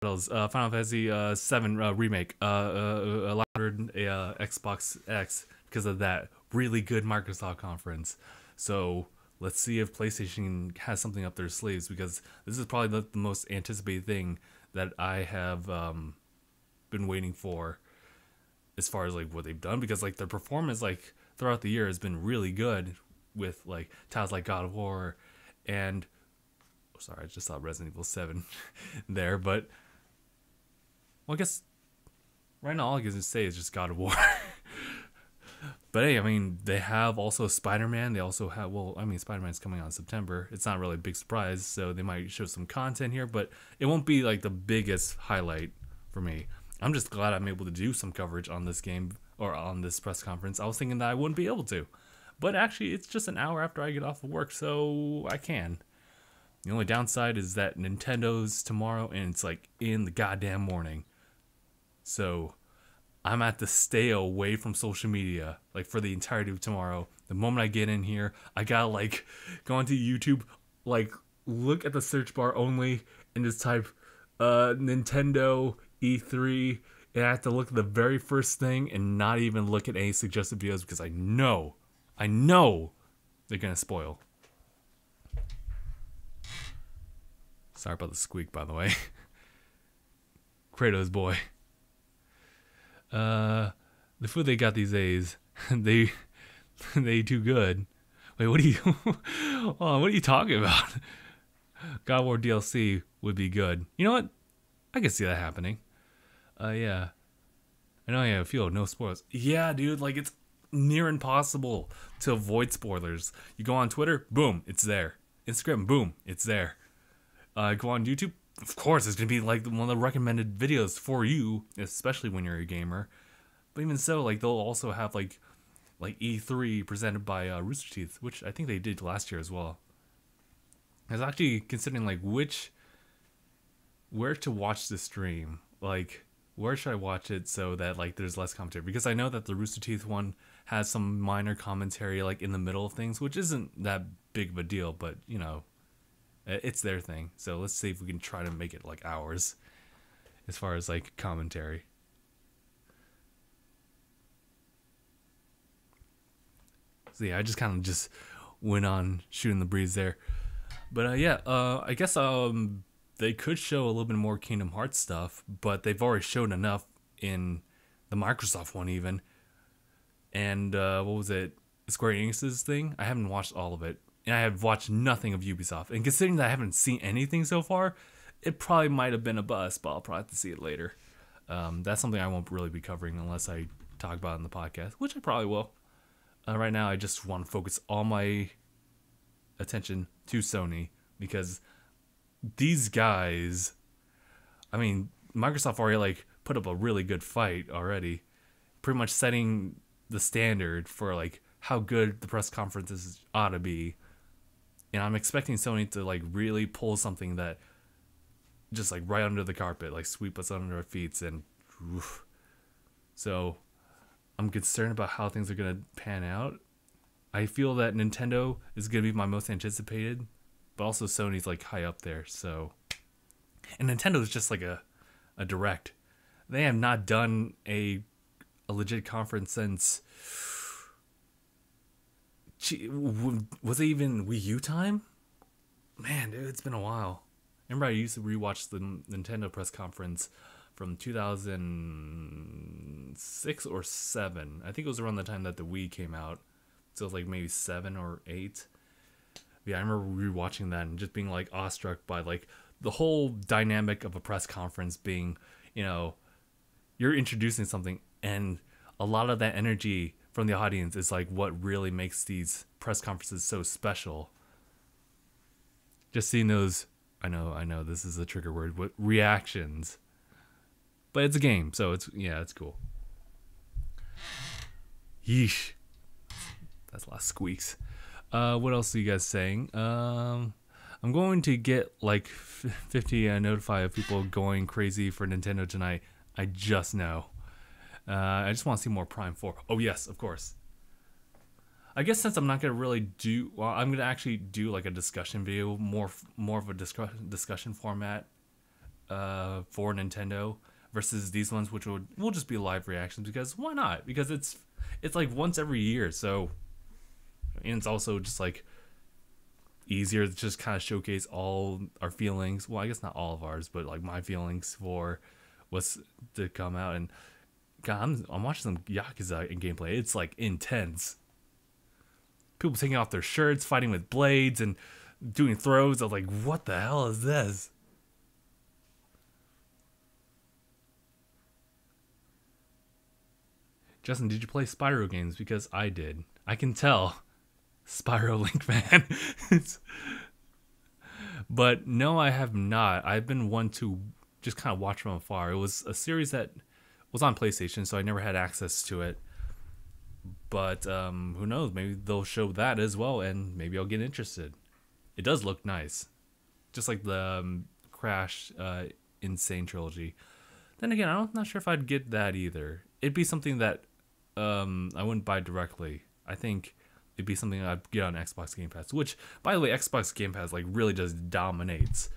Final Fantasy 7 remake allowed Xbox X because of that really good Microsoft conference. So let's see if PlayStation has something up their sleeves, because this is probably the most anticipated thing that I have been waiting for as far as like what they've done, because like their performance like throughout the year has been really good with like titles like God of War and sorry, I just saw Resident Evil 7 there, but well, I guess right now all I can say is just God of War. But hey, I mean, they have also Spider-Man. They also have, well, I mean, Spider-Man's coming out in September. It's not really a big surprise, so they might show some content here, but it won't be like the biggest highlight for me. I'm just glad I'm able to do some coverage on this game or on this press conference. I was thinking that I wouldn't be able to, but actually it's just an hour after I get off of work, so I can. The only downside is that Nintendo's tomorrow and it's like in the goddamn morning. So I'm at to stay away from social media like for the entirety of tomorrow. The moment I get in here, I gotta like go onto YouTube, like look at the search bar only and just type Nintendo E3, and I have to look at the very first thing and not even look at any suggested videos, because I know they're gonna spoil. Sorry about the squeak, by the way. Kratos boy. The food they got these days, they too good. Wait, what are you? Oh, what are you talking about? God of War DLC would be good. You know what? I can see that happening. Yeah. I know I have a feel no spoilers. Yeah, dude, like it's near impossible to avoid spoilers. You go on Twitter, boom, it's there. Instagram, boom, it's there. Go on YouTube, of course, it's gonna be like one of the recommended videos for you, especially when you're a gamer. But even so, like they'll also have like E3 presented by Rooster Teeth, which I think they did last year as well. I was actually considering like where to watch the stream. Like, where should I watch it so that like there's less commentary? Because I know that the Rooster Teeth one has some minor commentary like in the middle of things, which isn't that big of a deal, but you know, it's their thing. So let's see if we can try to make it like ours as far as like commentary. So yeah, I just kind of just went on shooting the breeze there. But yeah, I guess they could show a little bit more Kingdom Hearts stuff, but they've already shown enough in the Microsoft one even. And what was it? Square Enix's thing? I haven't watched all of it. And I have watched nothing of Ubisoft. And considering that I haven't seen anything so far, it probably might have been a bust, but I'll probably have to see it later. That's something I won't really be covering unless I talk about it in the podcast, which I probably will. Right now, I just want to focus all my attention to Sony, because these guys, I mean, Microsoft already like put up a really good fight already, pretty much setting the standard for like how good the press conferences ought to be. And I'm expecting Sony to like really pull something that just like right under the carpet, like sweep us under our feet, and oof. So I'm concerned about how things are gonna pan out. I feel that Nintendo is gonna be my most anticipated, but also Sony's like high up there. So, and Nintendo is just like a direct. They have not done a legit conference since. Was it even Wii U time? Man, dude, it's been a while. Remember, I used to rewatch the Nintendo press conference from 2006 or 7. I think it was around the time that the Wii came out. So it was like maybe 7 or 8. Yeah, I remember rewatching that and just being like awestruck by like the whole dynamic of a press conference being, you know, you're introducing something, and a lot of that energy from the audience is like what really makes these press conferences so special. Just seeing those, I know this is a trigger word, but reactions. But it's a game, so it's cool. Yeesh. That's a lot of squeaks. What else are you guys saying? I'm going to get like 50 notify of people going crazy for Nintendo tonight. I just know. I just want to see more Prime 4. Oh yes, of course. I guess since I'm not gonna really do, well, I'm gonna actually do like a discussion video, more of a discussion format for Nintendo versus these ones, which will just be live reactions, because why not? Because it's like once every year, so, and it's also just like easier to just kind of showcase all our feelings. Well, I guess not all of ours, but like my feelings for what's to come out. And God, I'm watching some Yakuza in gameplay. It's like intense. People taking off their shirts, fighting with blades, and doing throws. I was like, what the hell is this? Justin, did you play Spyro games? Because I did. I can tell. Spyro Link, man. But no, I have not. I've been one to just kind of watch from afar. It was a series that was on PlayStation, so I never had access to it. But who knows? Maybe they'll show that as well, and maybe I'll get interested. It does look nice. Just like the Crash Insane trilogy. Then again, I'm not sure if I'd get that either. It'd be something that I wouldn't buy directly. I think it'd be something I'd get on Xbox Game Pass, which, by the way, Xbox Game Pass like really just dominates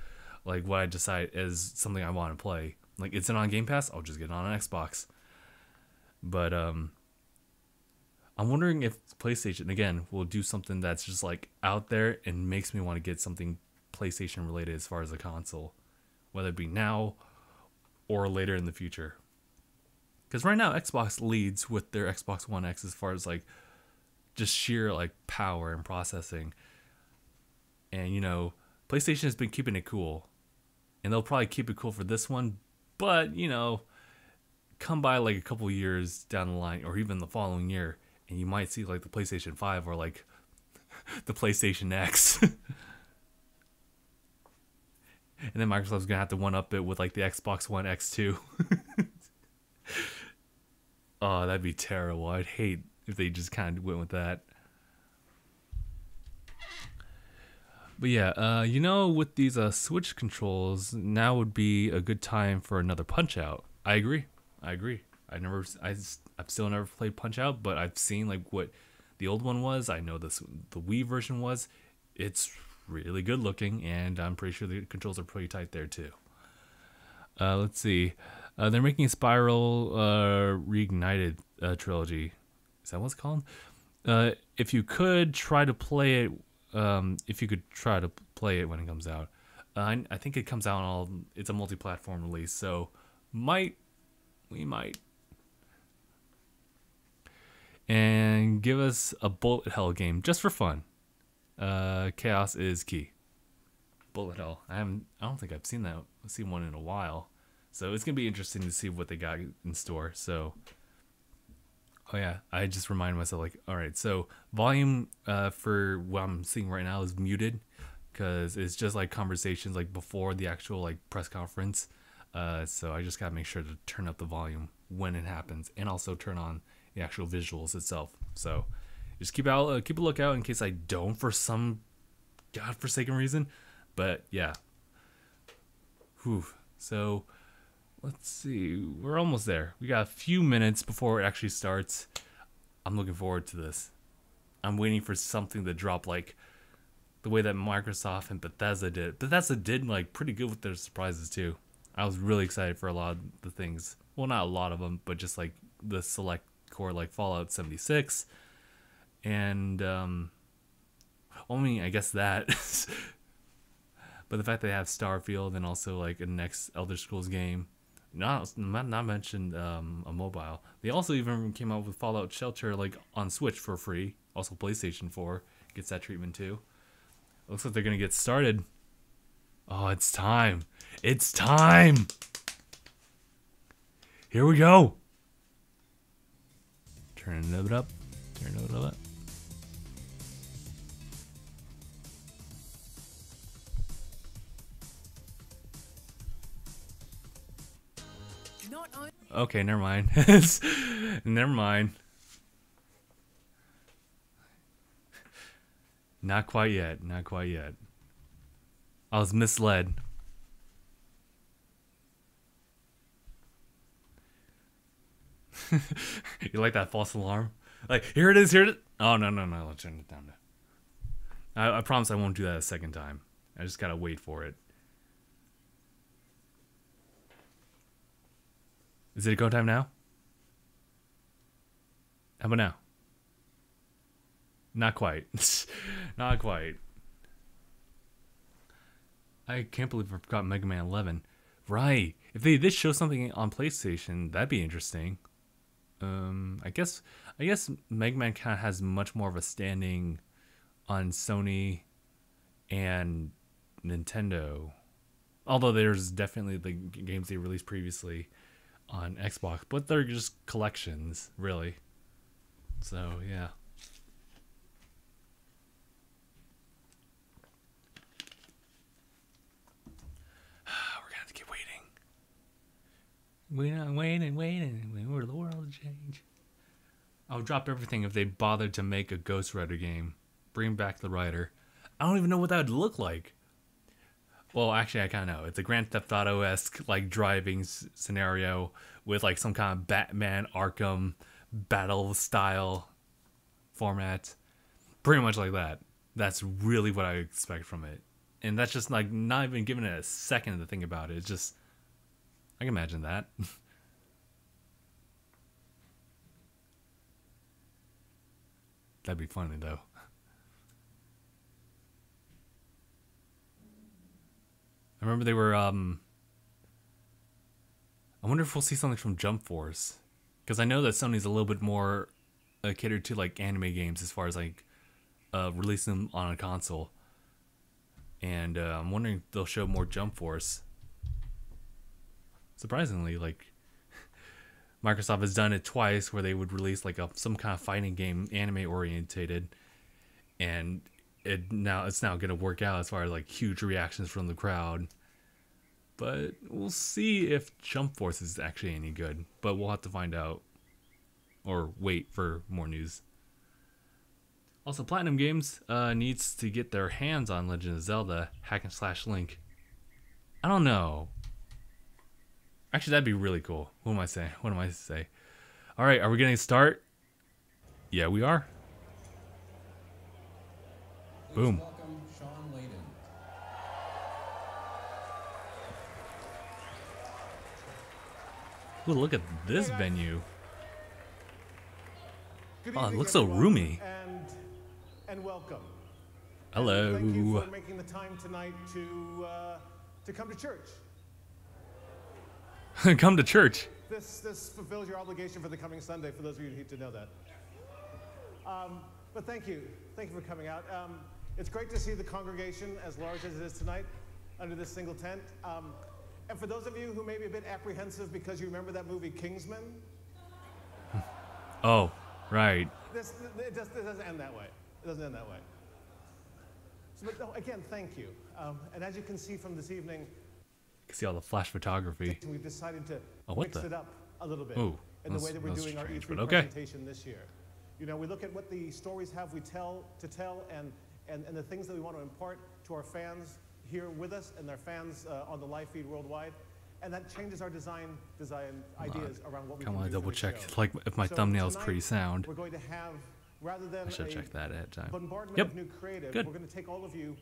like what I decide is something I want to play. Like, it's on Game Pass, I'll just get it on an Xbox. But I'm wondering if PlayStation again will do something that's just like out there and makes me want to get something PlayStation related as far as a console, whether it be now or later in the future. Because right now Xbox leads with their Xbox One X as far as like just sheer like power and processing. And you know, PlayStation has been keeping it cool, and they'll probably keep it cool for this one. But you know, come by like a couple years down the line, or even the following year, and you might see like the PlayStation 5 or like the PlayStation X. And then Microsoft's gonna have to one up it with like the Xbox One X2. Oh, that'd be terrible. I'd hate if they just kind of went with that. But yeah, you know, with these Switch controls, now would be a good time for another Punch-Out. I agree. I've still never played Punch-Out, but I've seen like what the old one was. I know the Wii version was. It's really good looking, and I'm pretty sure the controls are pretty tight there too. Let's see. They're making a Spiral Reignited trilogy. Is that what it's called? If you could try to play it, when it comes out. I think it comes out it's a multi-platform release, so we might. And give us a bullet hell game just for fun. Chaos is key. Bullet hell. I don't think I've seen one in a while. So it's going to be interesting to see what they got in store. So, oh yeah, I just reminded myself, like, all right, so volume for what I'm seeing right now is muted, because it's just like conversations like before the actual like press conference. So I just got to make sure to turn up the volume when it happens, and also turn on the actual visuals itself. So just keep a lookout in case I don't for some godforsaken reason. But yeah. Whew. So let's see. We're almost there. We got a few minutes before it actually starts. I'm looking forward to this. I'm waiting for something to drop like the way that Microsoft and Bethesda did. Bethesda did like pretty good with their surprises too. I was really excited for a lot of the things. Well, not a lot of them, but just like the select core, like Fallout 76. And I guess that. But the fact they have Starfield and also like a next Elder Scrolls game, not mentioned a mobile. They also even came out with Fallout Shelter like on Switch for free. Also PlayStation 4 gets that treatment too. Looks like they're gonna get started. Oh, it's time! It's time! Here we go. Turn it up. Turn it up. Okay, never mind. Never mind. Not quite yet. Not quite yet. I was misled. You like that false alarm? Like, here it is, here it is. Oh, no. Let's turn it down. I promise I won't do that a second time. I just gotta wait for it. Is it go time now? How about now? Not quite. Not quite. I can't believe I forgot Mega Man 11. Right. If they did show something on PlayStation, that'd be interesting. I guess Mega Man kind of has much more of a standing on Sony and Nintendo. Although there's definitely the games they released previously on Xbox, but they're just collections, really. So, yeah. We're gonna have to keep waiting. We're not waiting. Where the world change. I would drop everything if they bothered to make a Ghost Rider game. Bring back the Rider. I don't even know what that would look like. Well, actually, I kind of know. It's a Grand Theft Auto-esque like driving scenario with like some kind of Batman Arkham battle style format. Pretty much like that. That's really what I expect from it. And that's just like not even giving it a second to think about it. It's just, I can imagine that. That'd be funny though. I remember they were, I wonder if we'll see something from Jump Force. Because I know that Sony's a little bit more catered to like anime games as far as like releasing them on a console. And I'm wondering if they'll show more Jump Force. Surprisingly, like Microsoft has done it twice where they would release like some kind of fighting game, anime orientated, and it's now going to work out as far as like huge reactions from the crowd. But we'll see if Jump Force is actually any good. But we'll have to find out, or wait for more news. Also, Platinum Games needs to get their hands on Legend of Zelda Hack and Slash Link. I don't know. Actually, that'd be really cool. What am I saying? What am I saying? All right, are we going to start? Yeah, we are. Boom. Ooh, look at this venue. Oh, it looks so roomy. And welcome. Hello. Thank you for making the time tonight to come to church. Come to church. This fulfills your obligation for the coming Sunday, for those of you who need to know that. But thank you for coming out. It's great to see the congregation as large as it is tonight under this single tent. And for those of you who may be a bit apprehensive because you remember that movie Kingsman. Oh, right. It doesn't end that way. It doesn't end that way. So, but no, again, thank you. And as you can see from this evening, you can see all the flash photography. We've decided to mix it up a little bit in the way that we're doing our E3 presentation this year. You know, we look at what the stories we tell and the things that we want to impart to our fans here with us and their fans on the live feed worldwide. And that changes our design ideas around what we can do. Double check like if my thumbnail is pretty sound. We're going to have, rather than I should check that ahead of time. Bombardment of new creative, good. We're going to take all of you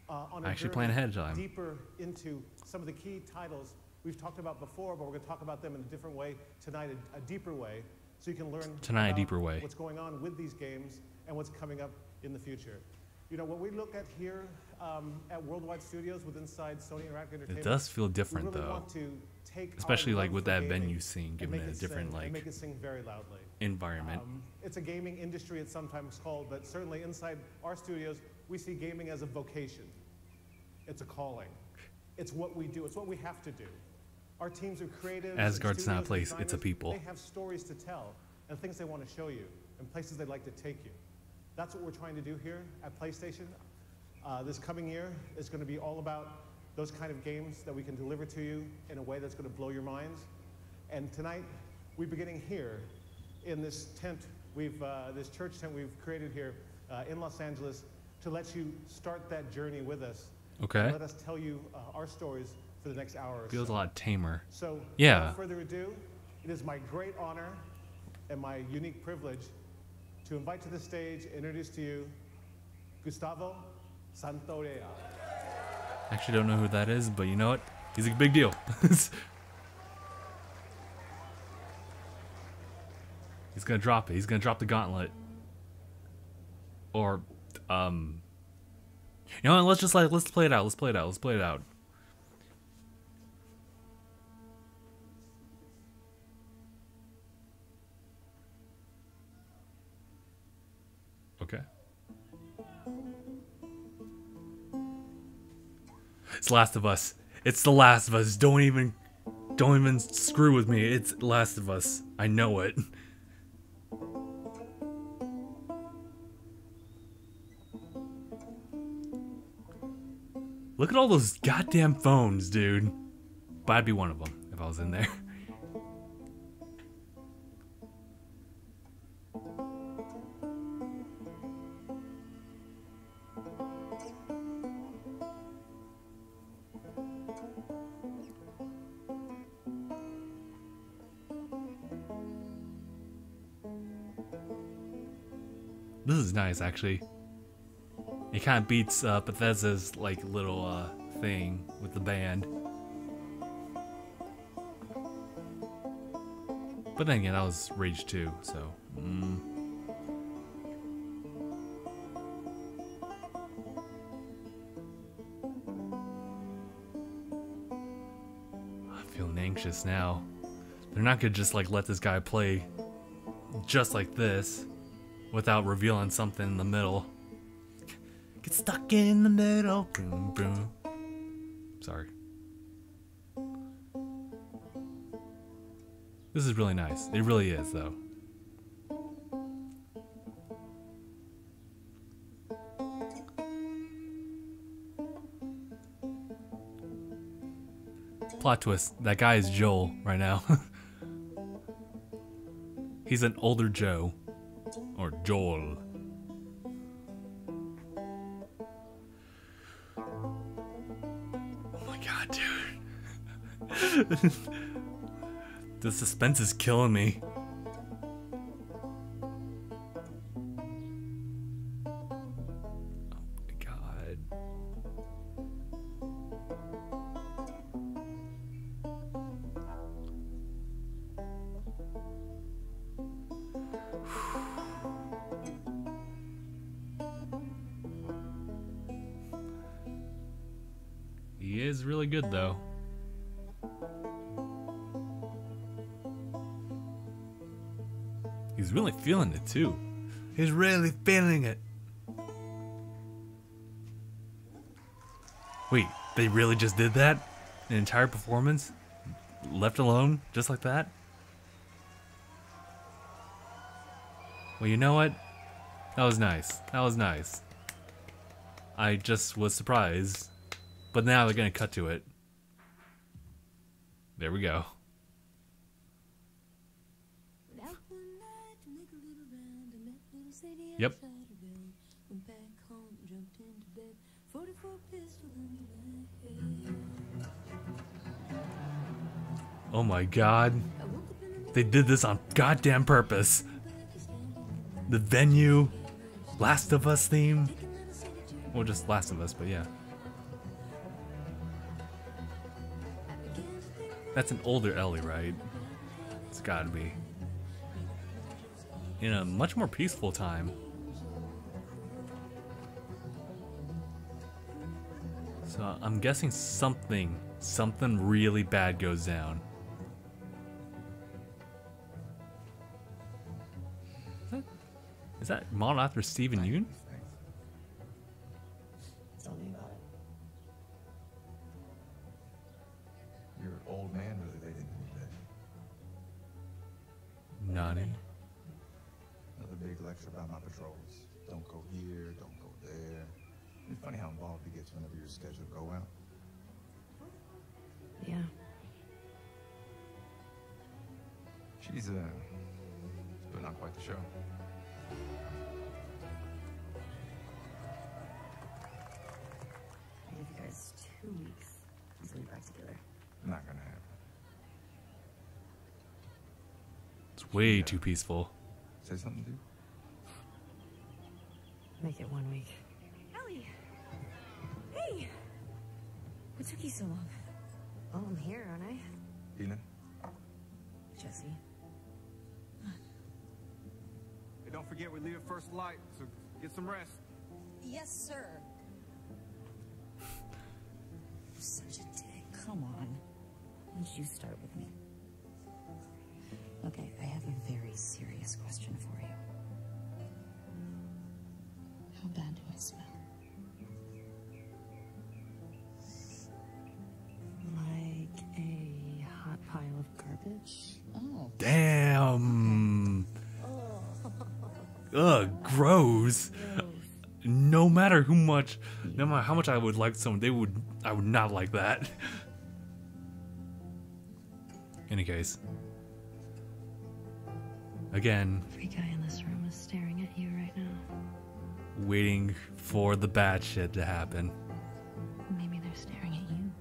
on a actually journey plan ahead of time. Deeper into some of the key titles we've talked about before, but we're going to talk about them in a different way tonight, a deeper way, so you can learn a deeper way what's going on with these games and what's coming up in the future. You know, what we look at here at Worldwide Studios with inside Sony Interactive Entertainment, it does feel different we really though. Want to take especially like with that venue scene, giving it a different like make it sing very loudly. Environment. It's a gaming industry, it's sometimes called, but certainly inside our studios, we see gaming as a vocation. It's a calling. It's what we do. It's what we have to do. Our teams are creative. Asgard's not a place, it's a people. They have stories to tell and things they want to show you and places they'd like to take you. That's what we're trying to do here at PlayStation. This coming year is going to be all about those kind of games that we can deliver to you in a way that's going to blow your minds. And tonight, we're beginning here in this tent, this church tent we've created here in Los Angeles to let you start that journey with us. Okay. Let us tell you our stories for the next hour or Feels so. a lot tamer. So, yeah. Without further ado, it is my great honor and my unique privilege to invite to the stage, introduce to you, Gustavo Santorea. Actually don't know who that is, but you know what? He's a big deal. He's gonna drop it. He's gonna drop the gauntlet. Or, you know what? Let's play it out. Let's play it out. Let's play it out. Okay. It's Last of Us. It's The Last of Us. Don't even screw with me. It's Last of Us. I know it. Look at all those goddamn phones, dude. But I'd be one of them if I was in there. This is nice, actually. It kind of beats Bethesda's like little thing with the band. But then again, that was Rage 2, so. I'm feeling anxious now. They're not gonna just like let this guy play just like this without revealing something in the middle. Get stuck in the middle. Boom, boom. Sorry. This is really nice. It really is, though. Plot twist. That guy is Joel right now. He's an older Joe. Or Joel. Oh my god, dude. The suspense is killing me. Oh my god. He is really good, though. He's really feeling it, too. He's really feeling it. Wait, they really just did that? An entire performance? Left alone? Just like that? Well, you know what? That was nice. That was nice. I just was surprised. But now they're gonna cut to it. There we go. Yep. Oh my god. They did this on goddamn purpose. The venue, Last of Us theme. Well, just Last of Us, but yeah. That's an older Ellie, right? It's gotta be. In a much more peaceful time. So I'm guessing something really bad goes down. Is that modeled after Steven Yeun? Tell me about it. Your old man really laid into me today. Nani? Another big lecture about my patrols. Don't go here, don't go there. It's funny how involved he gets whenever you're scheduled to go out. Yeah. She's putting on quite the show. I give you guys 2 weeks until you're back together. Not gonna happen. It's way too peaceful. Say something, dude. Make it 1 week. Ellie! Hey! What took you so long? Oh, I'm here, aren't I? Tina? Jesse. don't forget we leave at first light, so get some rest. Yes, sir. You're such a dick. Come on. Why don't you start with me? Okay, I have a very serious question for you. How bad do I smell? Like a hot pile of garbage? Oh. Damn. Ugh, gross. No matter how much I would like someone, I would not like that. Any case. Again. Every guy in this room is staring at you right now. Waiting for the bad shit to happen. Maybe they're staring at you.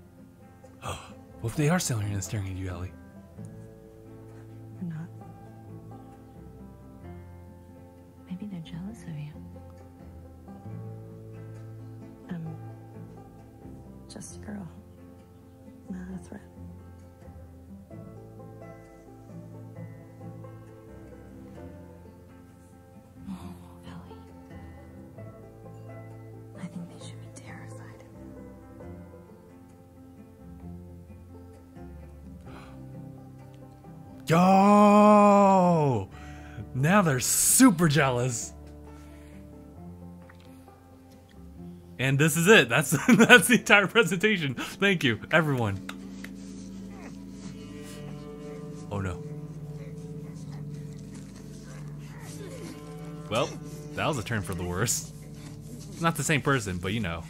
What if they are staring at you, Ellie? Or not. Maybe they're jealous of you. I'm just a girl, not a threat. Oh, Ellie. I think they should be terrified. Yo! Now they're super jealous. And this is it. That's that's the entire presentation. Thank you, everyone. Oh no. Well, that was a turn for the worse. Not the same person, but you know.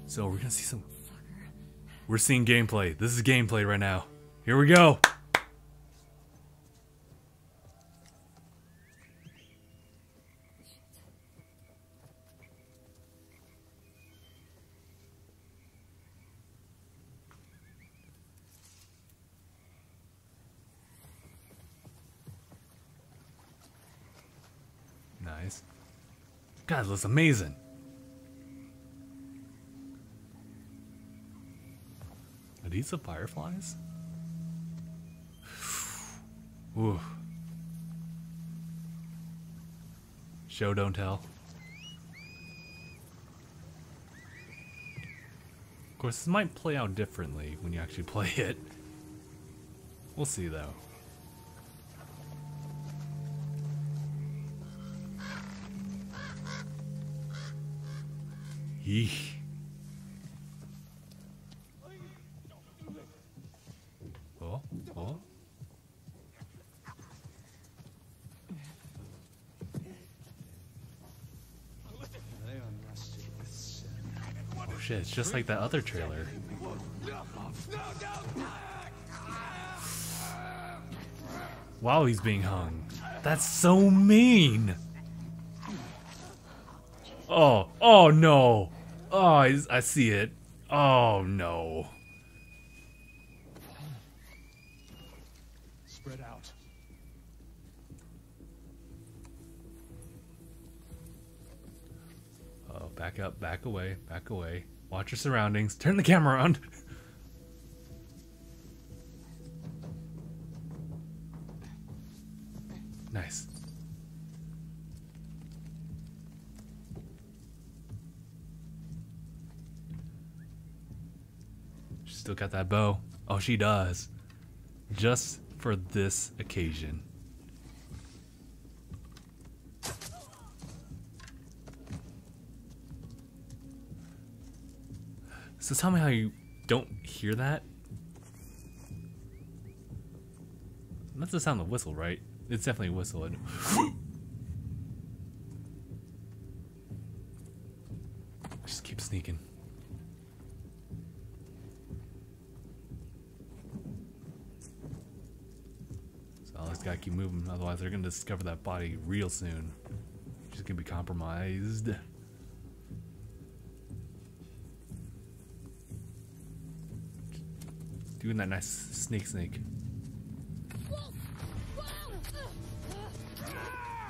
So we're gonna see some. We're seeing gameplay. This is gameplay right now. Here we go. Nice. God, it looks amazing. Are these the fireflies? Ooh. Show, don't tell. Of course, this might play out differently when you actually play it. We'll see, though. Yeesh. Oh, oh. Oh shit, it's just like that other trailer. While he's being hung. That's so mean! Oh, oh no! Oh, I see it. Oh no. Spread out. Oh, back up, back away, back away. Watch your surroundings. Turn the camera around. Nice. She's still got that bow. Oh, she does. Just for this occasion. So tell me how you don't hear that? That's the sound of the whistle, right? It's definitely a whistle. Just keep sneaking. So I just gotta keep moving, otherwise they're gonna discover that body real soon. She's gonna be compromised. Doing that nice snake.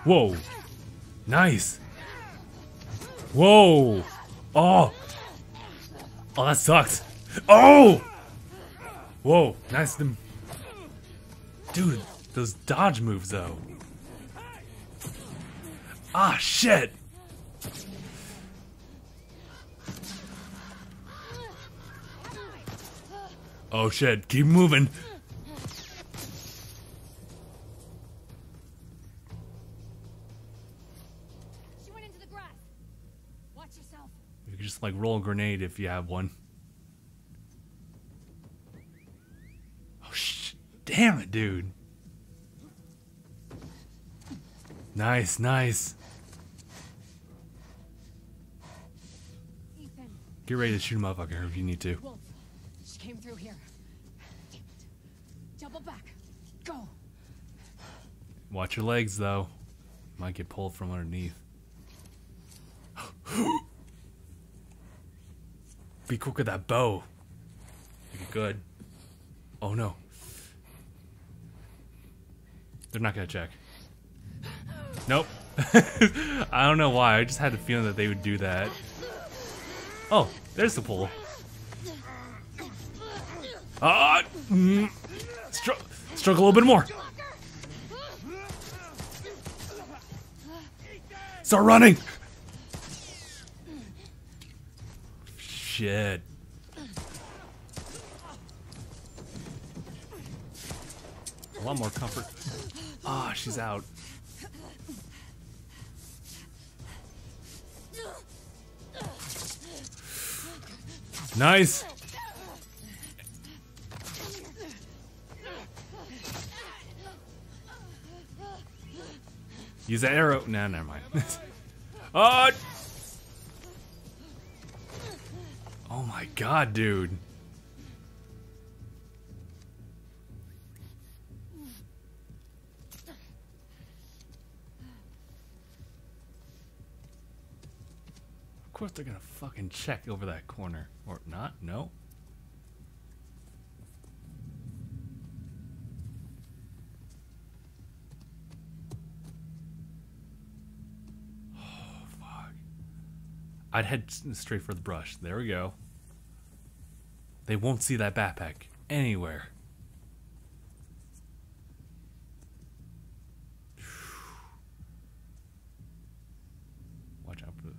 Whoa. Nice. Whoa. Oh. Oh, that sucks. Oh. Whoa. Nice. Dude, Those dodge moves, though. Ah, shit! Oh, shit. Keep moving. She went into the grass. Watch yourself. You can just, like, roll a grenade if you have one. Oh, damn it, dude. Nice, nice. Ethan. Get ready to shoot a motherfucker if you need to. Wolf. She came through here. Damn it. Double back. Go. Watch your legs, though. Might get pulled from underneath. Be quick with that bow. Make it good. Oh, no. They're not gonna check. Nope. I don't know why. I just had the feeling that they would do that. Oh, there's the pull. Ah! Struggle a little bit more. Start running. Shit. A lot more comfort. Ah, she's out. Nice. Use that arrow. Nah, never mind. Oh! Oh my god, dude. Of course they're gonna fucking check over that corner. Or not? No? Oh, fuck. I'd head straight for the brush. There we go. They won't see that backpack anywhere. Watch out for the...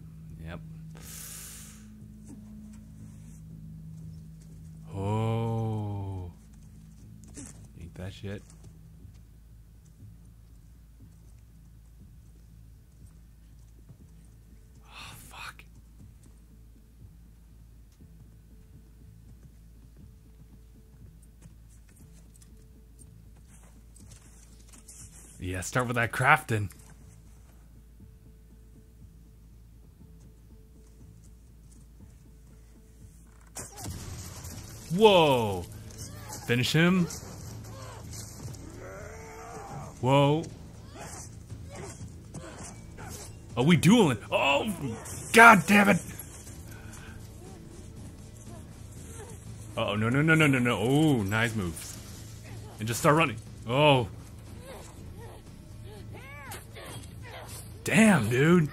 Yep. Oh. Eat that shit. Oh, fuck. Yeah, start with that crafting. Whoa! Finish him. Whoa. Oh, we dueling. Oh, god damn it. Uh oh, no, no, no, no, no, no. Oh, nice moves. And just start running. Oh. Damn, dude.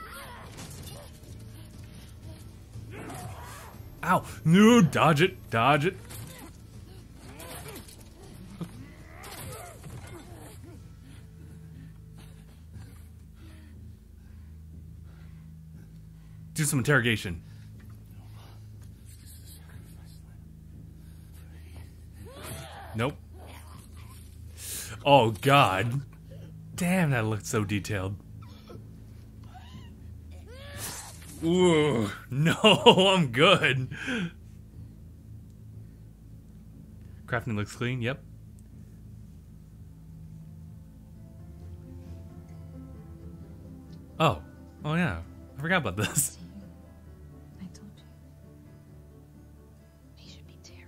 Ow. No, dodge it. Dodge it. Do some interrogation. Nope. Oh, God. Damn, that looked so detailed. Ooh, no, I'm good. Crafting looks clean, yep. Oh, oh yeah, I forgot about this. I told you. He should be terrified.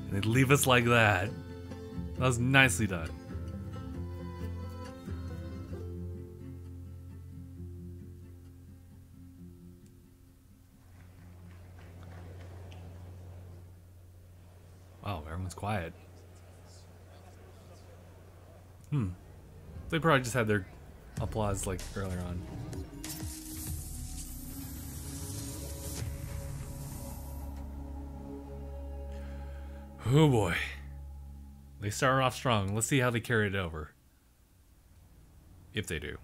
And they'd leave us like that. That was nicely done. Wow, everyone's quiet. They probably just had their applause like earlier on. Oh boy. They started off strong. Let's see how they carry it over. If they do.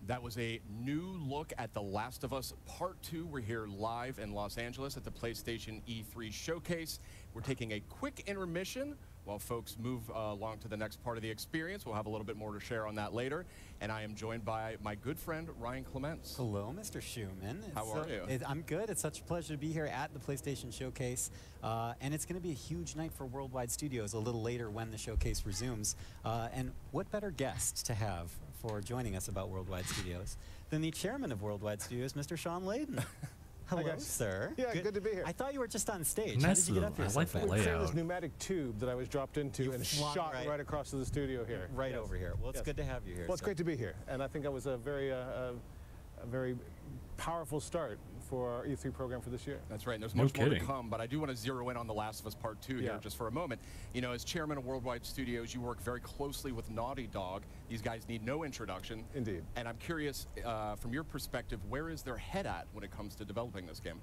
That was a new look at The Last of Us Part 2. We're here live in Los Angeles at the PlayStation E3 Showcase. We're taking a quick intermission while folks move along to the next part of the experience. We'll have a little bit more to share on that later. And I am joined by my good friend, Ryan Clements. Hello, Mr. Schumann. How are you? I'm good. It's such a pleasure to be here at the PlayStation Showcase. And it's going to be a huge night for Worldwide Studios a little later when the showcase resumes. And what better guest to have for joining us about Worldwide Studios than the chairman of Worldwide Studios, Mr. Sean Layden. Hello, sir. Yeah, good to be here. I thought you were just on stage. Nice. How did you get up here? I like the fast? We created layout. this pneumatic tube that I was dropped into You and flung shot right across to the studio here. Right Yes. over here. Well, it's Yes. good to have you here. Well, it's sir. great to be here, and I think that was a very powerful start for our E3 program for this year. That's right, and there's No much more to kidding. come, but I do want to zero in on The Last of Us Part 2 here just for a moment. You know, as chairman of Worldwide Studios, you work very closely with Naughty Dog. These guys need no introduction. Indeed. And I'm curious, from your perspective, where is their head at when it comes to developing this game?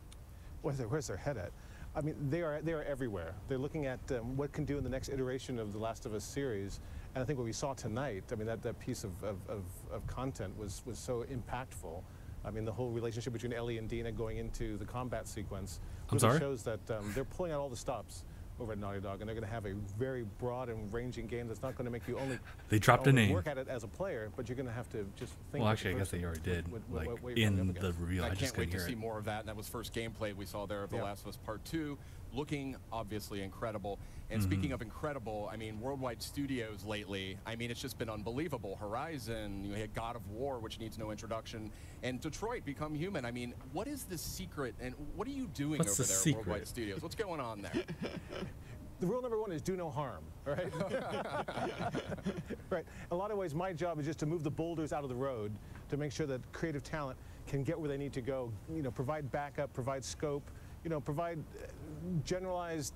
Where's their head at? I mean, they are everywhere. They're looking at what can do in the next iteration of the Last of Us series, and I think what we saw tonight, I mean, that piece of content was so impactful. I mean, the whole relationship between Ellie and Dina going into the combat sequence really shows that they're pulling out all the stops over at Naughty Dog, and they're going to have a very broad and ranging game that's not going to make you only They dropped a name. work at it as a player, but you're going to have to just think. Well, as a actually, I guess person they already did. what Like you're in up the against. review, I I just can't wait couldn't to hear see it. more of that. And that was first gameplay we saw there of The Last of Us Part 2, looking obviously incredible. And speaking of incredible, I mean, Worldwide Studios lately, I mean, it's just been unbelievable. Horizon, you had God of War, which needs no introduction, and Detroit Become Human. I mean, what is the secret, and what are you doing What's over the there secret? at Worldwide Studios? What's going on there? The rule number one is do no harm, right? Right. In a lot of ways, my job is just to move the boulders out of the road to make sure that creative talent can get where they need to go. You know, provide backup, provide scope. You know, provide generalized,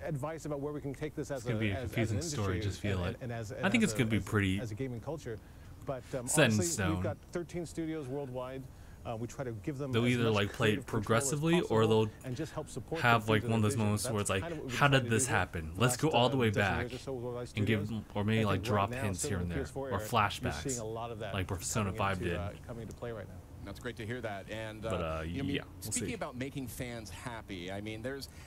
advice about where we can take this as It's gonna be a confusing story, just feel it. I think it's gonna be pretty as a gaming culture. But set in honestly, stone. we've got 13 studios worldwide. We try to give them. They'll as either much like play it creative control as progressively, or possible they'll and just help support have them like through one of their those vision. moments where it's That's like, kind of what we've how been trying did to this do here. happen? Let's Last, go all the way dozen back years or so with Worldwide and give, Studios. or maybe I like think right drop now, hints here certainly and in the there, PS4 or era, You're flashbacks, seeing a lot of that like Persona coming 5 did. coming into play right now. That's great to hear that. And But, you know, yeah, we'll speaking see. about making fans happy, I mean,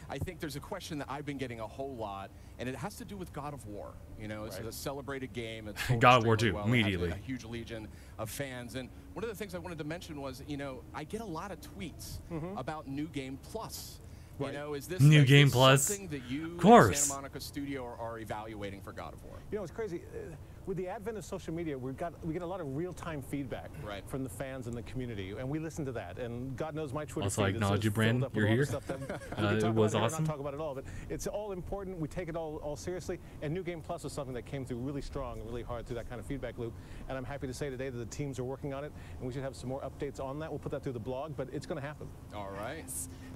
I think there's a question that I've been getting a whole lot, and it has to do with God of War. You know, it's a celebrated game. It's sold God of War extremely 2, well. It has immediately. a huge legion of fans. And one of the things I wanted to mention was, you know, I get a lot of tweets about New Game Plus. Right. You know, is this New is Game this Plus? something that you, Of course. at Santa Monica Studio, are evaluating for God of War? You know, it's crazy. With the advent of social media, we get a lot of real-time feedback from the fans and the community, and we listen to that. And God knows my Twitter Also, feed acknowledge is you, filled Brand. up with You're all the here. stuff that we can It talk was about here, awesome. Not talk about it all, but it's all important. We take it all seriously. And New Game Plus is something that came through really strong and really hard through that kind of feedback loop. And I'm happy to say today that the teams are working on it, and we should have some more updates on that. We'll put that through the blog, but it's going to happen. All right.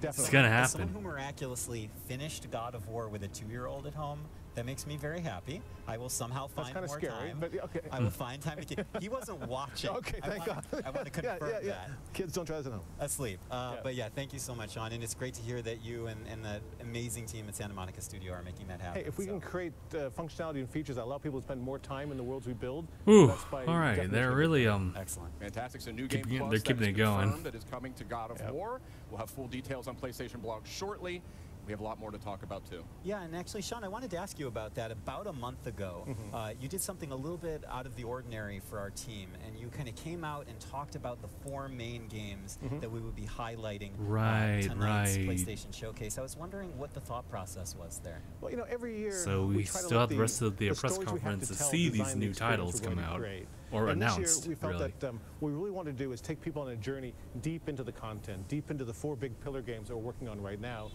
Definitely. It's gonna As someone happen. who miraculously finished God of War with a 2-year-old at home, that makes me very happy. I will somehow That's find kind of more scary, time. but okay. I will find time to keep. He wasn't watching. Okay, thank God. I want to confirm that. Kids, don't try this at home. Asleep. But yeah, thank you so much, Sean. And it's great to hear that you and that amazing team at Santa Monica Studio are making that happen. Hey, if we can create functionality and features that allow people to spend more time in the worlds we build, Ooh, that's by all right, definition they're a good really thing. Excellent. Fantastic. So New Keep- Game Plus, they're keeping that is it going. confirmed, that is coming to God of War. We'll have full details on PlayStation Blog shortly. We have a lot more to talk about, too. Yeah, and actually, Sean, I wanted to ask you about that. About a month ago, you did something a little bit out of the ordinary for our team, and you kind of came out and talked about the 4 main games that we would be highlighting tonight's PlayStation Showcase. I was wondering what the thought process was there. Well, you know, every year So we try to still let have the rest of the press stories we have conference to tell see these design the new experience titles we're going come to out, create. or and announced, This year we felt really. that what we really wanted to do is take people on a journey deep into the content, deep into the 4 big pillar games that we're working on right now,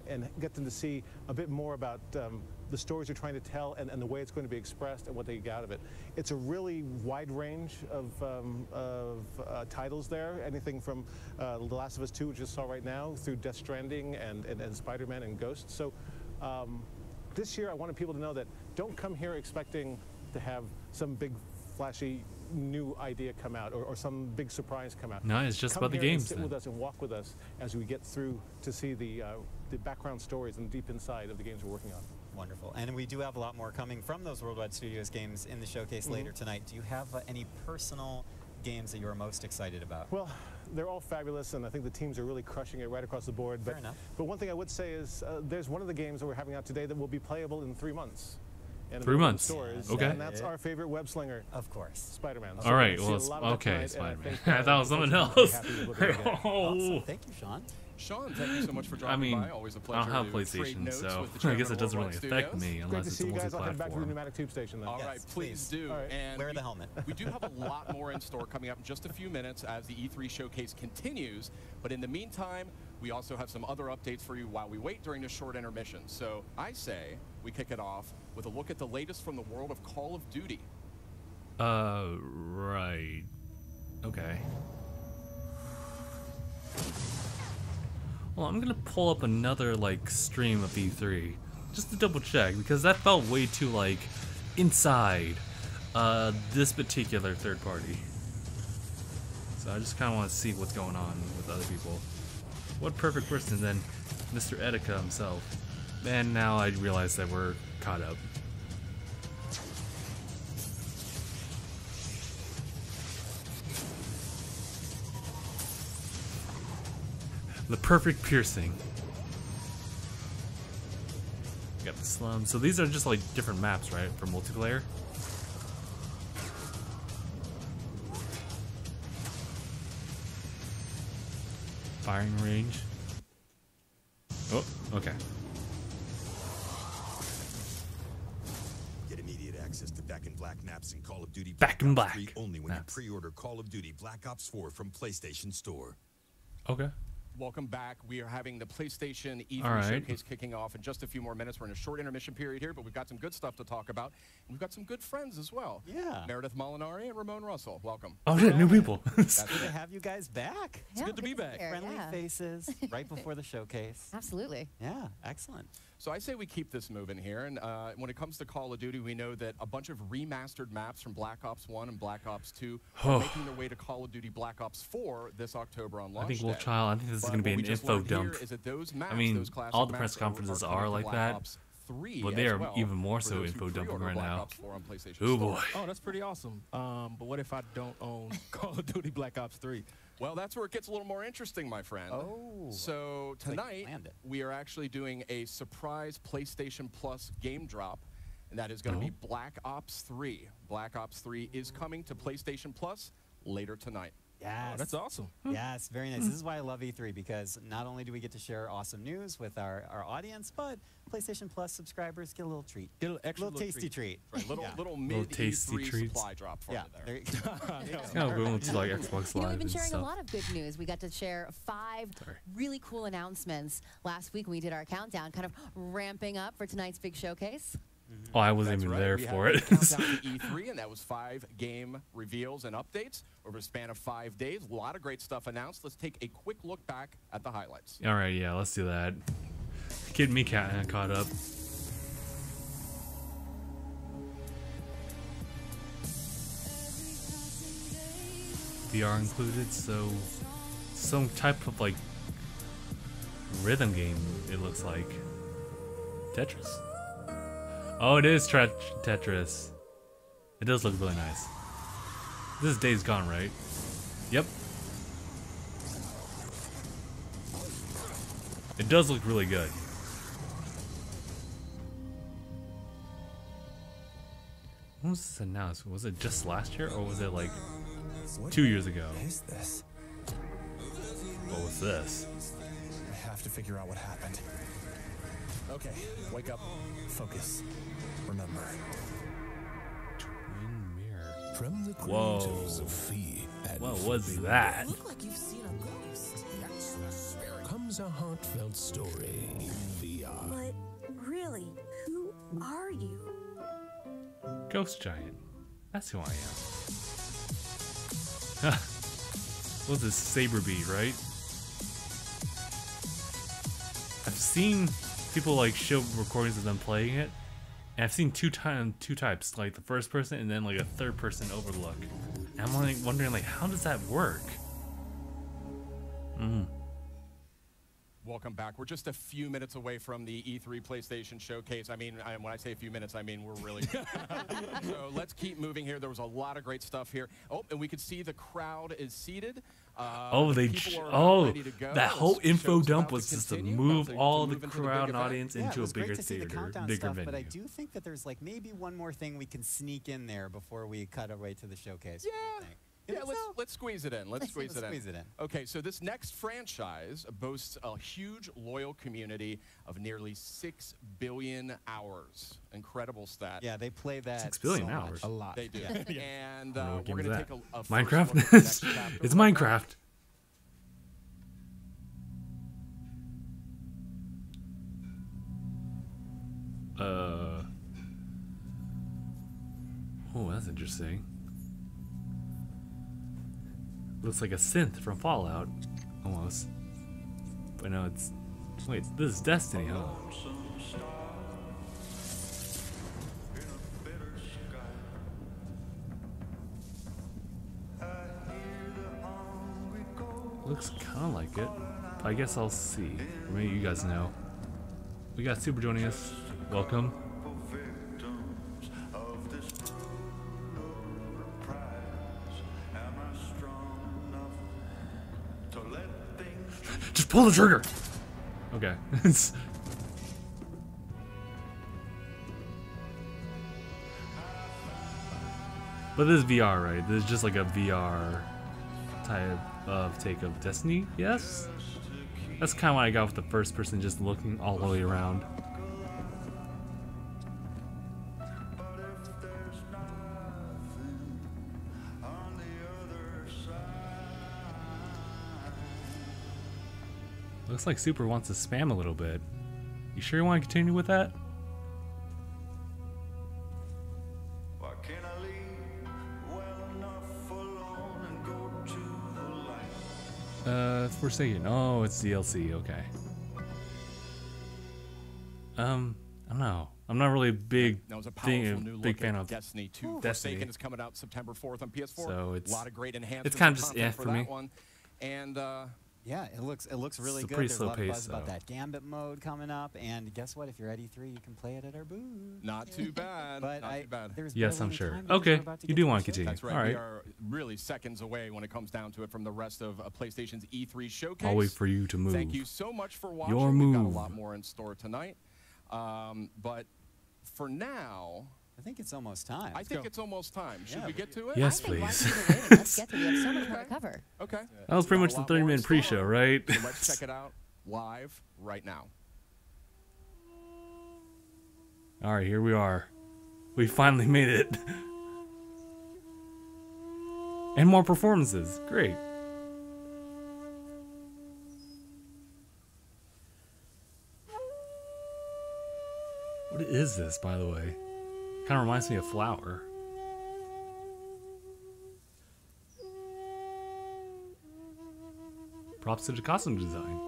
and get them to see a bit more about the stories you're trying to tell and the way it's going to be expressed and what they get out of it. It's a really wide range of titles there, anything from The Last of Us 2, which you saw right now, through Death Stranding and Spider-Man and Ghost. So this year I wanted people to know that don't come here expecting to have some big flashy new idea come out or some big surprise come out. No, it's just Come about the here and games sit then. with us and walk with us as we get through to see the background stories and deep inside of the games we're working on. Wonderful. And we do have a lot more coming from those Worldwide Studios games in the showcase later tonight. Do you have any personal games that you're most excited about? Well, they're all fabulous, and I think the teams are really crushing it right across the board. Fair enough. But one thing I would say is there's one of the games that we're having out today that will be playable in 3 months. And 3 months. Stores, Okay. And that's our favorite web slinger, Of course. Spider-Man. All right, we'll well, see a lot of that okay, tonight, and Spider-Man. think, I thought it was something folks will be else. happy with what they're getting. Oh. Thank you, Sean. Sean, thank you so much for I dropping mean, by. Always a I pleasure don't have to trade PlayStation, notes so with the I chairman guess it of doesn't really Worldwide affect Studios. me Great unless to it's see a you guys. I'll head back to the multi-platform. pneumatic tube station then. All Yes, right, please please. do. All right. And Wear the helmet. we do have a lot more in store coming up in just a few minutes as the E3 showcase continues. But in the meantime, we also have some other updates for you while we wait during this short intermission. So I say we kick it off with a look at the latest from the world of Call of Duty. Right. Okay. Well, I'm gonna pull up another like stream of E3 just to double check because that felt way too like inside this particular third party. So I just kind of want to see what's going on with other people. What perfect person than Mr. Etika himself. And now I realize that we're caught up. The perfect piercing. We got the slum. So these are just like different maps, right? For multiplayer. Firing range. Oh, okay. Get immediate access to Back in Black maps in Call of Duty Back in Ops Black 3 only when maps. you pre-order Call of Duty Black Ops 4 from PlayStation Store. Okay. Welcome back. We are having the PlayStation E3 All right. showcase kicking off in just a few more minutes. We're in a short intermission period here, but we've got some good stuff to talk about. And we've got some good friends as well. Yeah. Meredith Molinari and Ramon Russell. Welcome. Oh, yeah, new people. Good to have you guys back. It's good to be back. Friendly faces right before the showcase. Absolutely. Yeah, excellent. So I say we keep this moving here. And when it comes to Call of Duty, we know that a bunch of remastered maps from Black Ops 1 and Black Ops 2 are making their way to Call of Duty Black Ops 4 this October on launch I think day. Will Child, I think this is But going to be what an we just info learned here dump. is that those maps, I mean, those classic all the maps press conferences coming are to like Black that. Ops 3 But they as are well even more for so those who info dumping pre-order right Black now. Ops 4 on PlayStation Oh Store. boy. Oh, that's pretty awesome. But what if I don't own Call of Duty Black Ops 3? Well, that's where it gets a little more interesting, my friend. Oh. So like you tonight, planned it. we are actually doing a surprise PlayStation Plus game drop, and that is going to be Black Ops 3. Black Ops 3 is coming to PlayStation Plus later tonight. Yes. Oh, that's awesome. Yes, very nice. This is why I love E3, because not only do we get to share awesome news with our audience, but PlayStation Plus subscribers get a little treat. Get a little extra little tasty treat. Right, little Yeah. mid tasty E3 treats. supply drop for Yeah, you there. there you go. Kind of going to like Xbox You know, Live we've been and sharing a stuff. lot of good news. We got to share 5 really cool announcements last week when we did our countdown, kind of ramping up for tonight's big showcase. Oh, I wasn't That's even right. there We for had it. a countdown to E3, and that was 5 game reveals and updates over a span of 5 days. A lot of great stuff announced. Let's take a quick look back at the highlights. All right, yeah, let's do that. Kid me caught up. VR included, so some type of like rhythm game. It looks like Tetris. Oh, it is Tetris. It does look really nice. This is Days Gone, right? Yep. It does look really good. When was this announced? Was it just last year, or was it like 2 years ago? What is this? What was this? I have to figure out what happened. Okay, wake up. Focus. Remember. Twin mirror. From the Whoa. creators of Fee and What was Forbidden that? Look like you've seen a ghost. comes a heartfelt story in VR. But really, who are you? Ghost Giant. That's who I am. What was this? Saber Beat, right? I've seen people like show recordings of them playing it, And I've seen two types, like the first person and then like a third person overlook. And I'm like wondering, like, how does that work? Welcome back. We're just a few minutes away from the E3 PlayStation Showcase. I mean, when I say a few minutes, I mean we're really... So let's keep moving here. There was a lot of great stuff here. Oh, and we could see the crowd is seated. That whole info dump was just to move all the crowd and audience into a bigger theater, bigger venue. But I do think that there's like maybe one more thing we can sneak in there before we cut away to the showcase. Yeah, let's squeeze it in. Let's squeeze it in. Okay, so this next franchise boasts a huge loyal community of nearly 6 billion hours. Incredible stat. Yeah, they play that 6 billion hours. A lot. They do. Yeah. And we're going to take a Minecraft. first look at the next chapter. It's Minecraft. Oh, that's interesting. Looks like a synth from Fallout, almost. But no, it's... Wait, this is Destiny, huh? Looks kind of like it. I guess I'll see. Maybe you guys know. We got Super joining us. Welcome. Just pull the trigger. Okay. But this is VR, right? This is just like a VR type of take of Destiny, yes? That's kind of what I got with the first person, just looking all the way around. Looks like Super wants to spam a little bit. You sure you want to continue with that? Forsaken. Oh, it's DLC. Okay. I don't know. I'm not really a big fan of Destiny 2. Forsaken is coming out September 4th on PS4. So it's a lot of great enhancements. It's kind of just for me. One. And yeah, it looks really good. Pretty There's slow a lot of pace, buzz about that Gambit mode coming up, and guess what? If you're at E3, you can play it at our booth. Not too bad. But not too bad. Yes, I'm sure. Okay, you do want to continue. That's right. All right. We are really seconds away when it comes down to it from the rest of PlayStation's E3 showcase. I'll wait for you to move. Thank you so much for watching. Your We've got a move. lot more in store tonight. But for now, I think it's almost time. I think it's almost time. Should we get to it? Yes, I think please. let's get to it. We have so much more to cover. Okay. That was pretty much the 30-minute pre-show, right? So let's check it out live right now. All right, here we are. We finally made it. And more performances. Great. What is this, by the way? Kind of reminds me of Flower. Props to the costume design.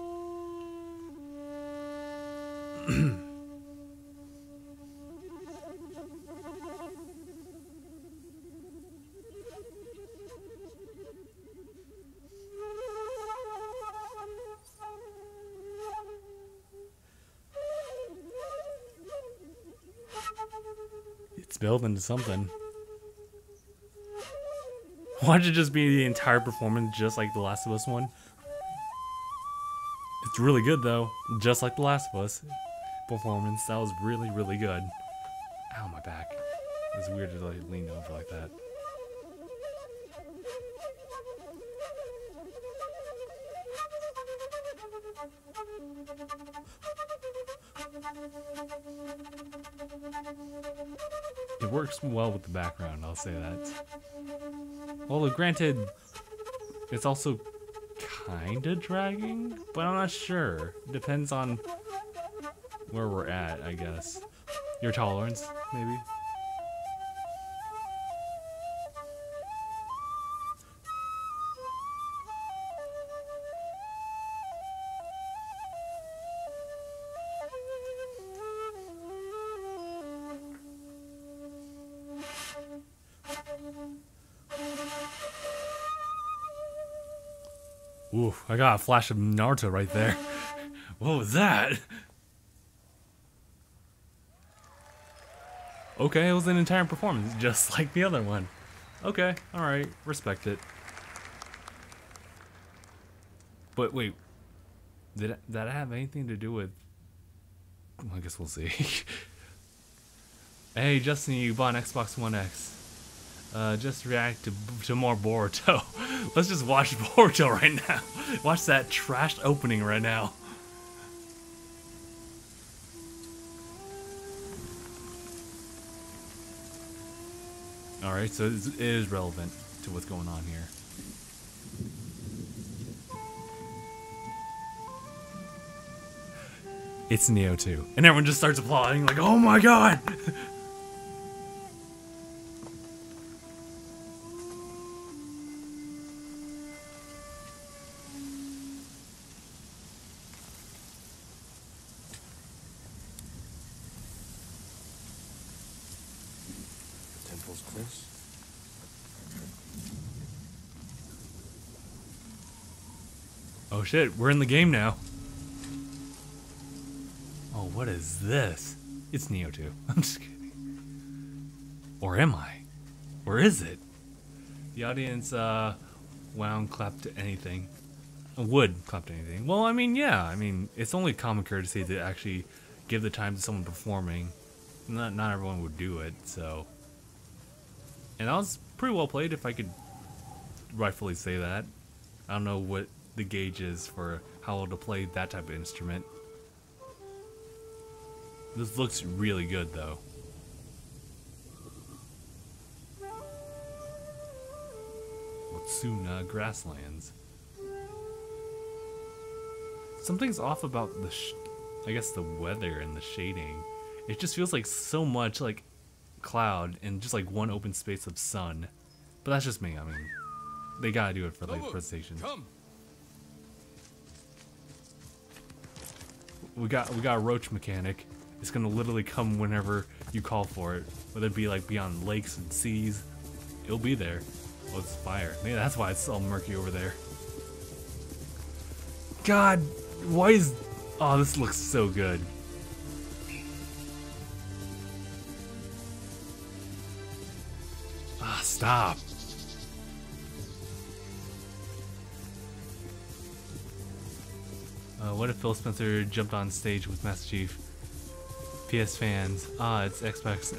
It's built into something. Why don't it just be the entire performance just like The Last of Us one? It's really good though, just like The Last of Us performance. That was really, really good. Ow, my back. It's weird to like lean over like that. It works well with the background, I'll say that. Although granted, it's also kinda dragging, but I'm not sure. Depends on where we're at, I guess. Your tolerance, maybe? Ooh, I got a flash of Naruto right there. What was that? Okay, it was an entire performance, just like the other one. Okay, alright, respect it. But wait, did that have anything to do with... Well, I guess we'll see. Hey, Justin, you bought an Xbox One X. Just react to more Boruto. Let's just watch Boruto right now. Watch that trashed opening right now. Alright, so it is relevant to what's going on here. It's Neo 2. And everyone just starts applauding like, oh my god! Temple's close. Oh shit, we're in the game now. Oh, what is this? It's Neo 2. I'm just kidding. Or am I? Or is it? The audience, wound clap to anything. Would clap to anything. Well, I mean, yeah. I mean, it's only common courtesy to actually give the time to someone performing. Not everyone would do it, so... And that was pretty well played, if I could rightfully say that. I don't know what the gauge is for how well to play that type of instrument. This looks really good, though. Watsuna Grasslands. Something's off about the, I guess, the weather and the shading. It just feels like so much like cloud and just like one open space of sun. But that's just me. I mean, they gotta do it for like the presentation. Come. We got a roach mechanic. It's gonna literally come whenever you call for it. Whether it be like beyond lakes and seas, it'll be there. Oh, it's fire. Maybe that's why it's all murky over there. God, why is... Oh, this looks so good. Ah, stop. What if Phil Spencer jumped on stage with Master Chief? PS fans. Ah, it's Xbox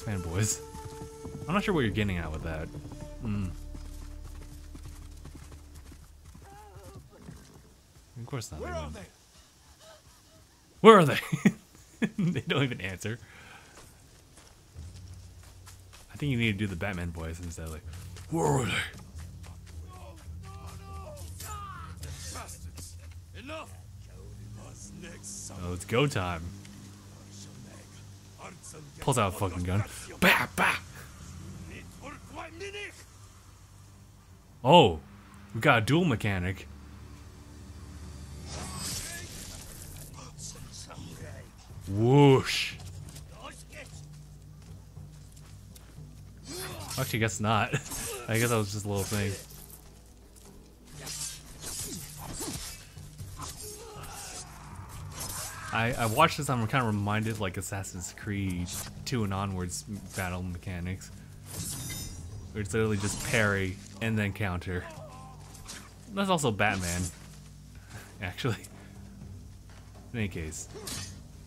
fanboys. I'm not sure what you're getting at with that. Of course not. Where are they? Where are they? They don't even answer. I think you need to do the Batman voice instead. Like, where are they? Bastards! Enough! Oh, it's go time. Pulls out a fucking gun. Bah, bah. Oh, we got a dual mechanic. Whoosh. Actually, I guess not. I guess that was just a little thing. I watched this, I'm kind of reminded like Assassin's Creed 2 and onwards battle mechanics. Where it's literally just parry and then counter. That's also Batman, actually. In any case,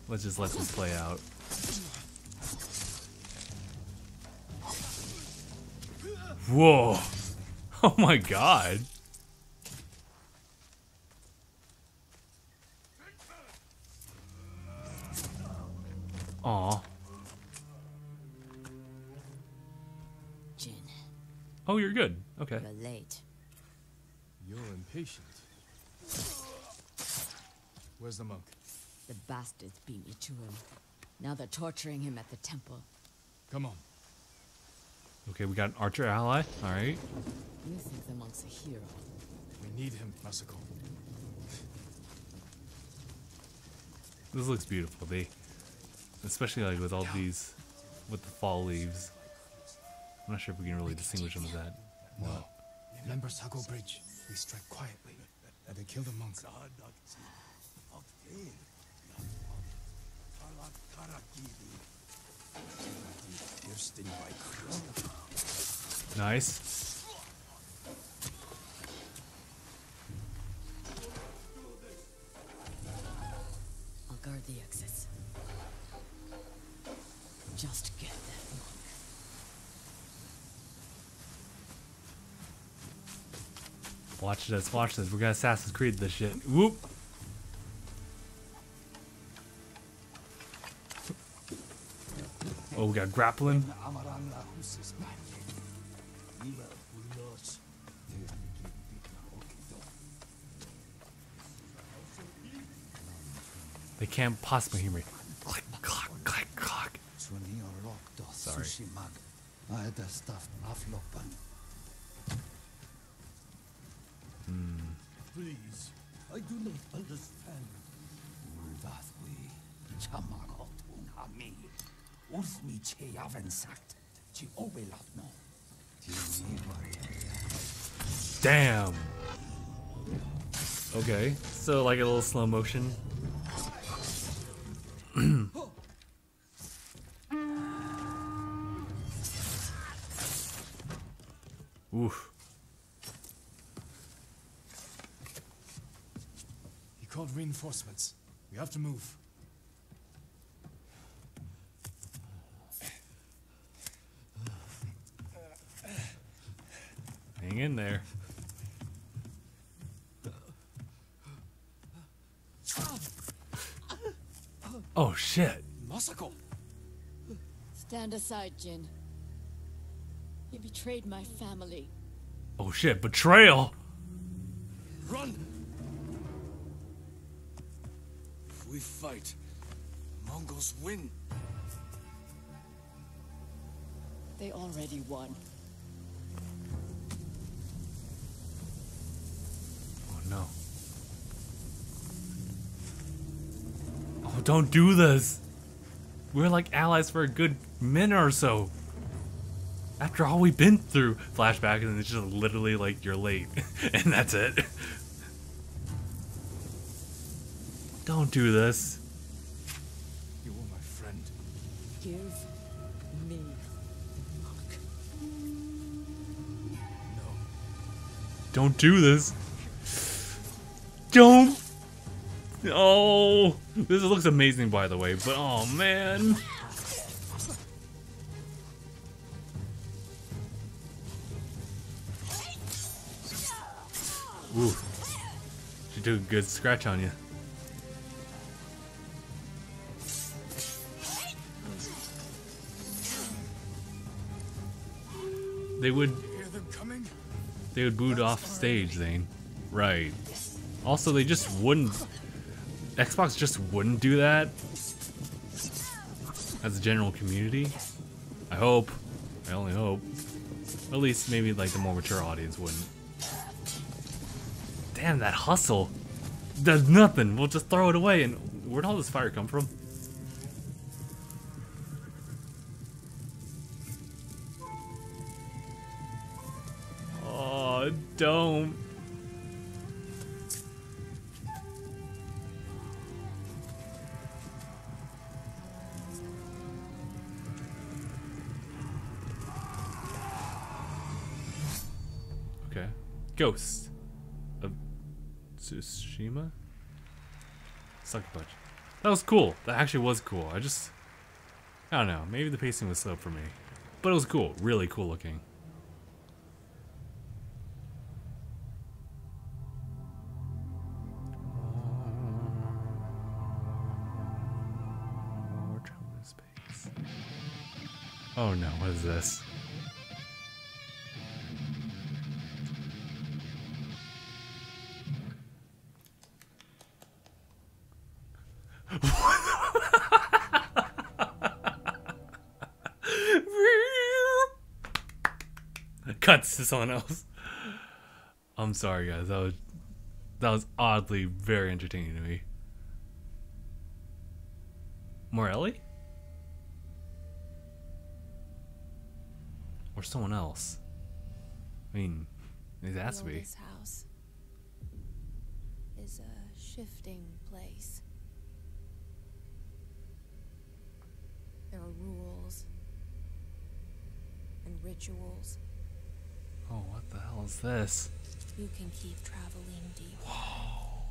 let's just let this play out. Whoa! Oh my god! Aw. Jin. Oh, you're good. Okay. You're late. You're impatient. Where's the monk? The bastards beat me to him. Now they're torturing him at the temple. Come on. Okay, we got an archer ally. Alright. You think the monk's a hero? We need him, Masako. This looks beautiful. They, especially like with all these, with the fall leaves. I'm not sure if we can really distinguish them as that. No. Remember Sago Bridge? We strike quietly, and they kill the monk. Nice. I'll guard the exits. Just get that monk. Watch this, watch this. We're gonna Assassin's Creed this shit. Whoop. Oh, we got grappling. They can't possibly hear me. Click, clock, click, clock. Sorry. Please, I do not understand. Damn. Okay, so like a little slow motion. Oof. He called reinforcements. We have to move. Hang in there. Oh shit. Masako! Stand aside, Jin. You betrayed my family. Oh shit, betrayal! Run! If we fight, Mongols win. They already won. Oh no. Oh, don't do this! We're like allies for a good minute or so. After all we've been through. Flashback, and it's just literally like, you're late. And that's it. Don't do this. You were my friend. Give me the monk. No. Don't do this. Don't. Oh, this looks amazing, by the way. But oh man. Ooh, she took a good scratch on you. They would boot off stage, Zane. Right. Also, they just wouldn't. Xbox just wouldn't do that as a general community. I hope. I only hope. At least maybe like the more mature audience wouldn't. Damn, that hustle does nothing. We'll just throw it away. And where'd all this fire come from? Oh, don't. Okay. Ghost of Tsushima? Sucker Punch. That was cool. That actually was cool. I don't know. Maybe the pacing was slow for me. But it was cool. Really cool looking. We're traveling in space. Oh no, what is this? Cuts to someone else. I'm sorry, guys. That was oddly very entertaining to me. Morelli? Or someone else. I mean, it has to be. This house is a shifting place. There are rules and rituals. Oh, what the hell is this? You can keep traveling deep. Whoa.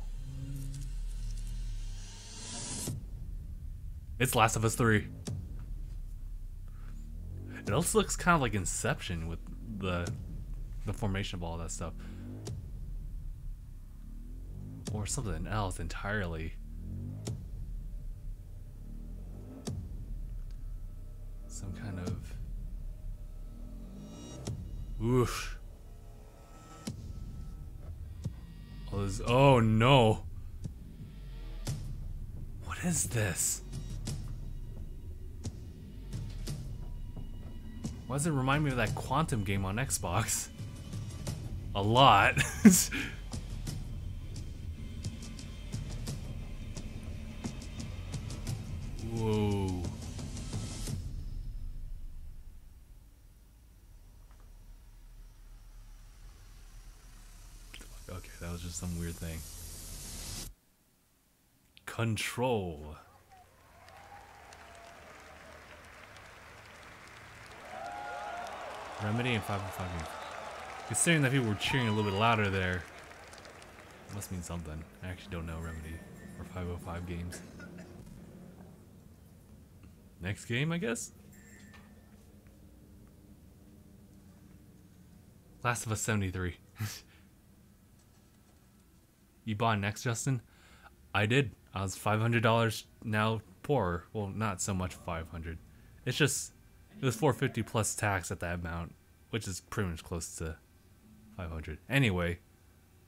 It's Last of Us 3. It also looks kind of like Inception with the formation of all that stuff. Or something else entirely. Some kind of... Oof. Oh no. What is this? Why does it remind me of that Quantum game on Xbox? A lot. Whoa. Okay, that was just some weird thing. Control. Remedy and 505 games. Considering that people were cheering a little bit louder there, it must mean something. I actually don't know Remedy or 505 games. Next game, I guess? Last of Us 73. You bought next, Justin? I did. I was $500 now poorer. Well, not so much 500. It's just, it was $450 plus tax at that amount, which is pretty much close to 500. Anyway,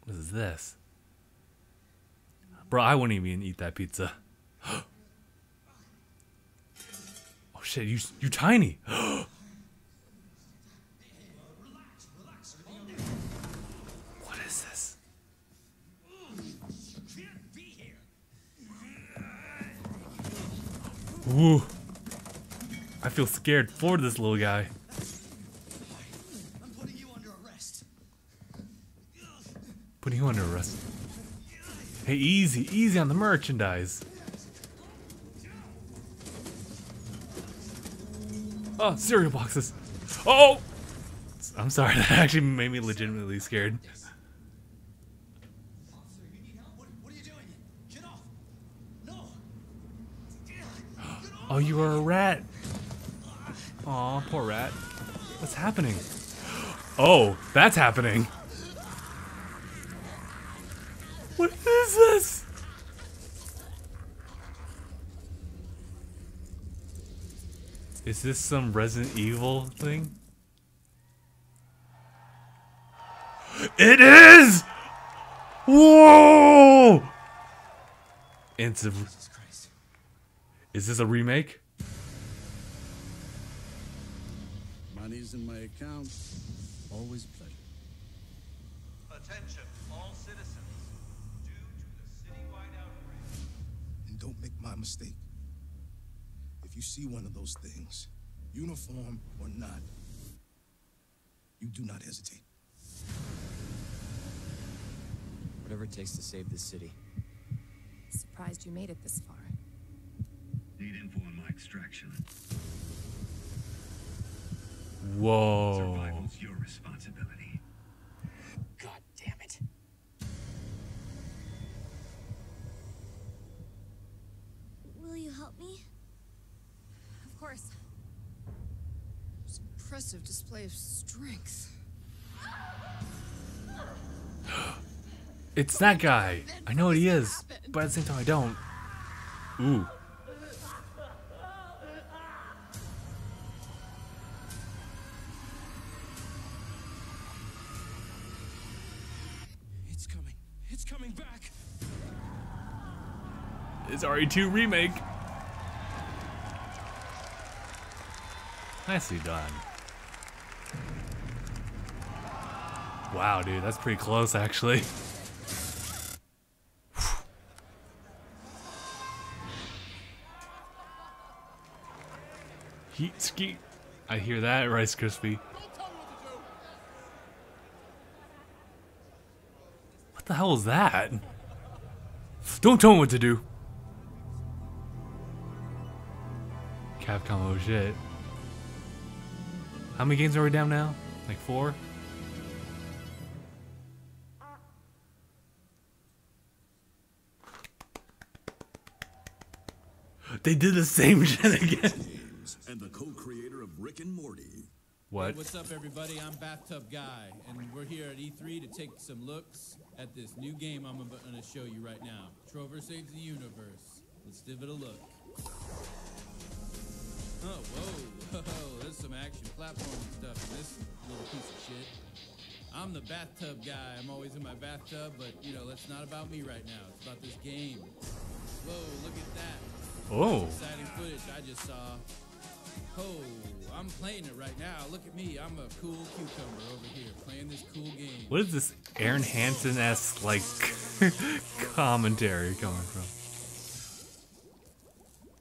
what is this? Bro, I wouldn't even eat that pizza. Oh shit, you're tiny. What is this? Ooh. I feel scared for this little guy. I'm putting you under arrest. Putting you under arrest. Hey, easy on the merchandise. Oh, cereal boxes. Oh! I'm sorry, that actually made me legitimately scared. Oh, you are a rat. Aw, poor rat. What's happening? Oh, that's happening. What is this? Is this some Resident Evil thing? It is! Whoa! It's a... Is this a remake? Money's in my account. Always plenty. Attention, all citizens. Due to the citywide outbreak. And don't make my mistake. If you see one of those things, uniform or not, you do not hesitate. Whatever it takes to save this city. Surprised you made it this far. Need info on my extraction. Whoa. Survival's your responsibility. God damn it. Will you help me? Of course. It's an impressive display of strength. It's that guy. I know what he is, but at the same time I don't. Ooh. It's coming. It's coming back. It's RE2 remake. Nicely done. Wow, dude, that's pretty close, actually. Heat ski. I hear that, Rice Krispie. the hell is that? Don't tell me what to do. Capcom, oh shit. How many games are we down now? Like 4? They did the same shit again. And the co-creator of Rick and Morty. What? Hey, what's up, everybody? I'm Bathtub Guy, and we're here at E3 to take some looks at this new game I'm going to show you right now. Trover Saves the Universe. Let's give it a look. Oh, whoa, there's some action platforming stuff in this little piece of shit. I'm the bathtub guy. I'm always in my bathtub, but, you know, that's not about me right now. It's about this game. Whoa, look at that. Oh. Exciting footage I just saw. Oh, I'm playing it right now. Look at me. I'm a cool cucumber over here playing this cool game. What is this Aaron Hansen-esque, like, commentary coming from?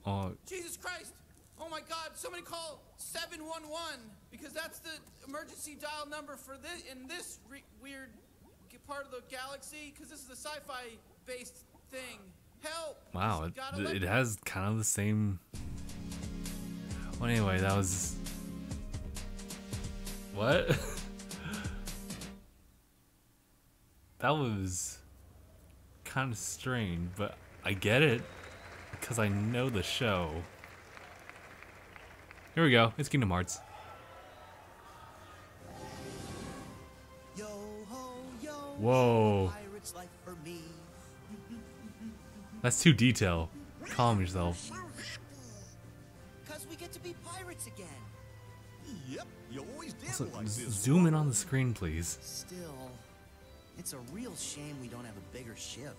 Oh. Jesus Christ! Oh my God! Somebody call 711 because that's the emergency dial number for this in this weird part of the galaxy. Because this is a sci-fi based thing. Help! Wow, it has kind of the same. Well, anyway, that was. What? That was kind of strange, but I get it because I know the show. Here we go. It's Kingdom Hearts. Yo ho, yo, Whoa. pirates life for me. That's too detailed. Calm yourself. Cause we get to be pirates again. Yep, you always did So, like this. zoom in on the screen, please. Still, it's a real shame we don't have a bigger ship.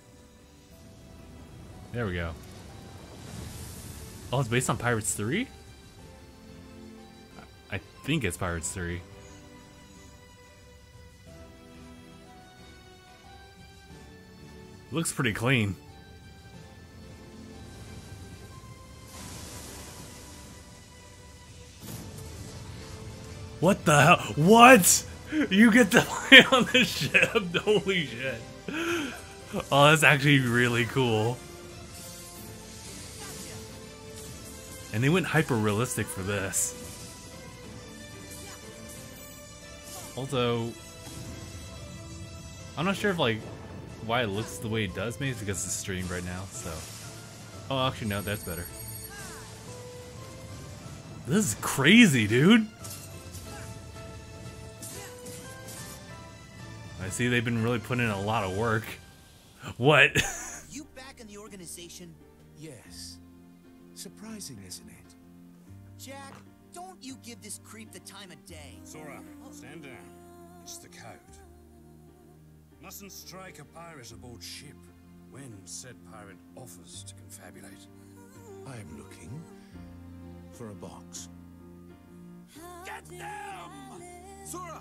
There we go. Oh, it's based on Pirates 3? I think it's Pirates 3. Looks pretty clean. What the hell? What? You get to play on the ship? Holy shit. Oh, that's actually really cool. And they went hyper realistic for this. Although, I'm not sure if like why it looks the way it does. Maybe it's because it's streamed right now. So, oh, actually no, that's better. This is crazy, dude. I see they've been really putting in a lot of work. What? You back in the organization? Yes. Surprising, isn't it? Jack, don't you give this creep the time of day. Sora, stand down. It's the code. Mustn't strike a pirate aboard ship when said pirate offers to confabulate. I'm looking for a box. Get them! Sora!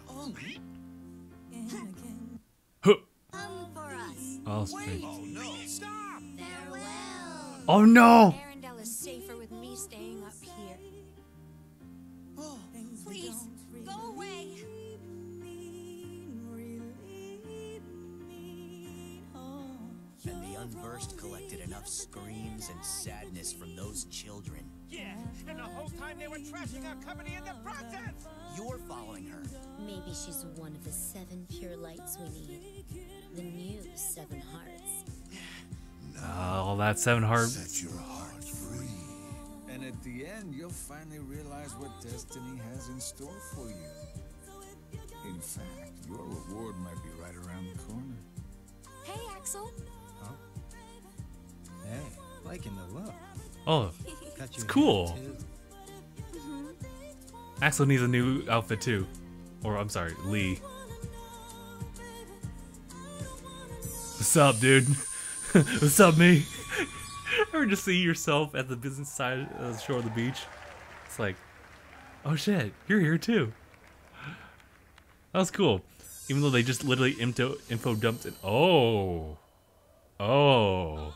Come for us. Oh, wait. Oh no! Stop! Farewell. Oh no! Arendelle is safer with me staying up here. Oh, Please, go away. And the unversed collected enough screams and sadness from those children. Yeah, and the whole time they were trashing our company in the process! You're following her. Maybe she's one of the 7 pure lights we need. The new 7 hearts. All that 7 heart. Set your heart free. And at the end, you'll finally realize what destiny has in store for you. In fact, your reward might be right around the corner. Hey, Axel. Huh? Hey, liking the look. Oh, it's cool. Axel needs a new outfit too. Or, I'm sorry, Lee. What's up, dude? What's up, me? Ever just see yourself at the business side of the shore of the beach? It's like, oh shit, you're here too. That was cool. Even though they just literally info dumped it. Oh. Oh.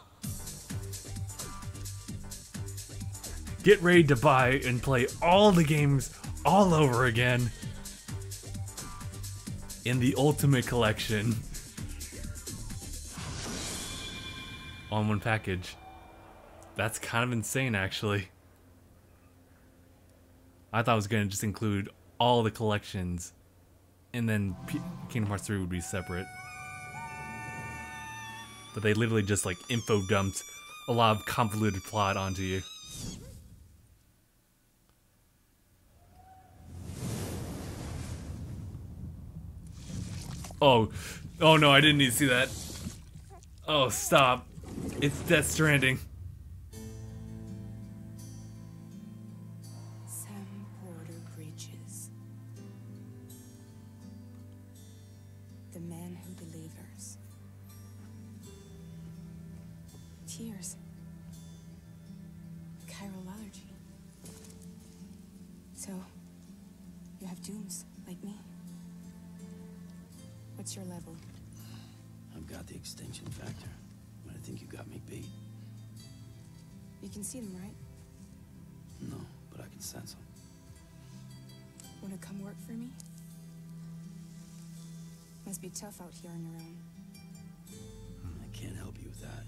Get ready to buy and play all the games all over again in the Ultimate Collection. all in one package. That's kind of insane, actually. I thought it was going to just include all the collections, and then Kingdom Hearts 3 would be separate. But they literally just like info dumped a lot of convoluted plot onto you. Oh no, I didn't need to see that. Oh, stop. It's Death Stranding. Sam Porter preaches. The man who delivers. Tears. Chiral allergy. So, you have dooms like me. What's your level? I've got the extinction factor, but I think you got me beat. You can see them, right? No, but I can sense them. Wanna come work for me? Must be tough out here on your own. I can't help you with that.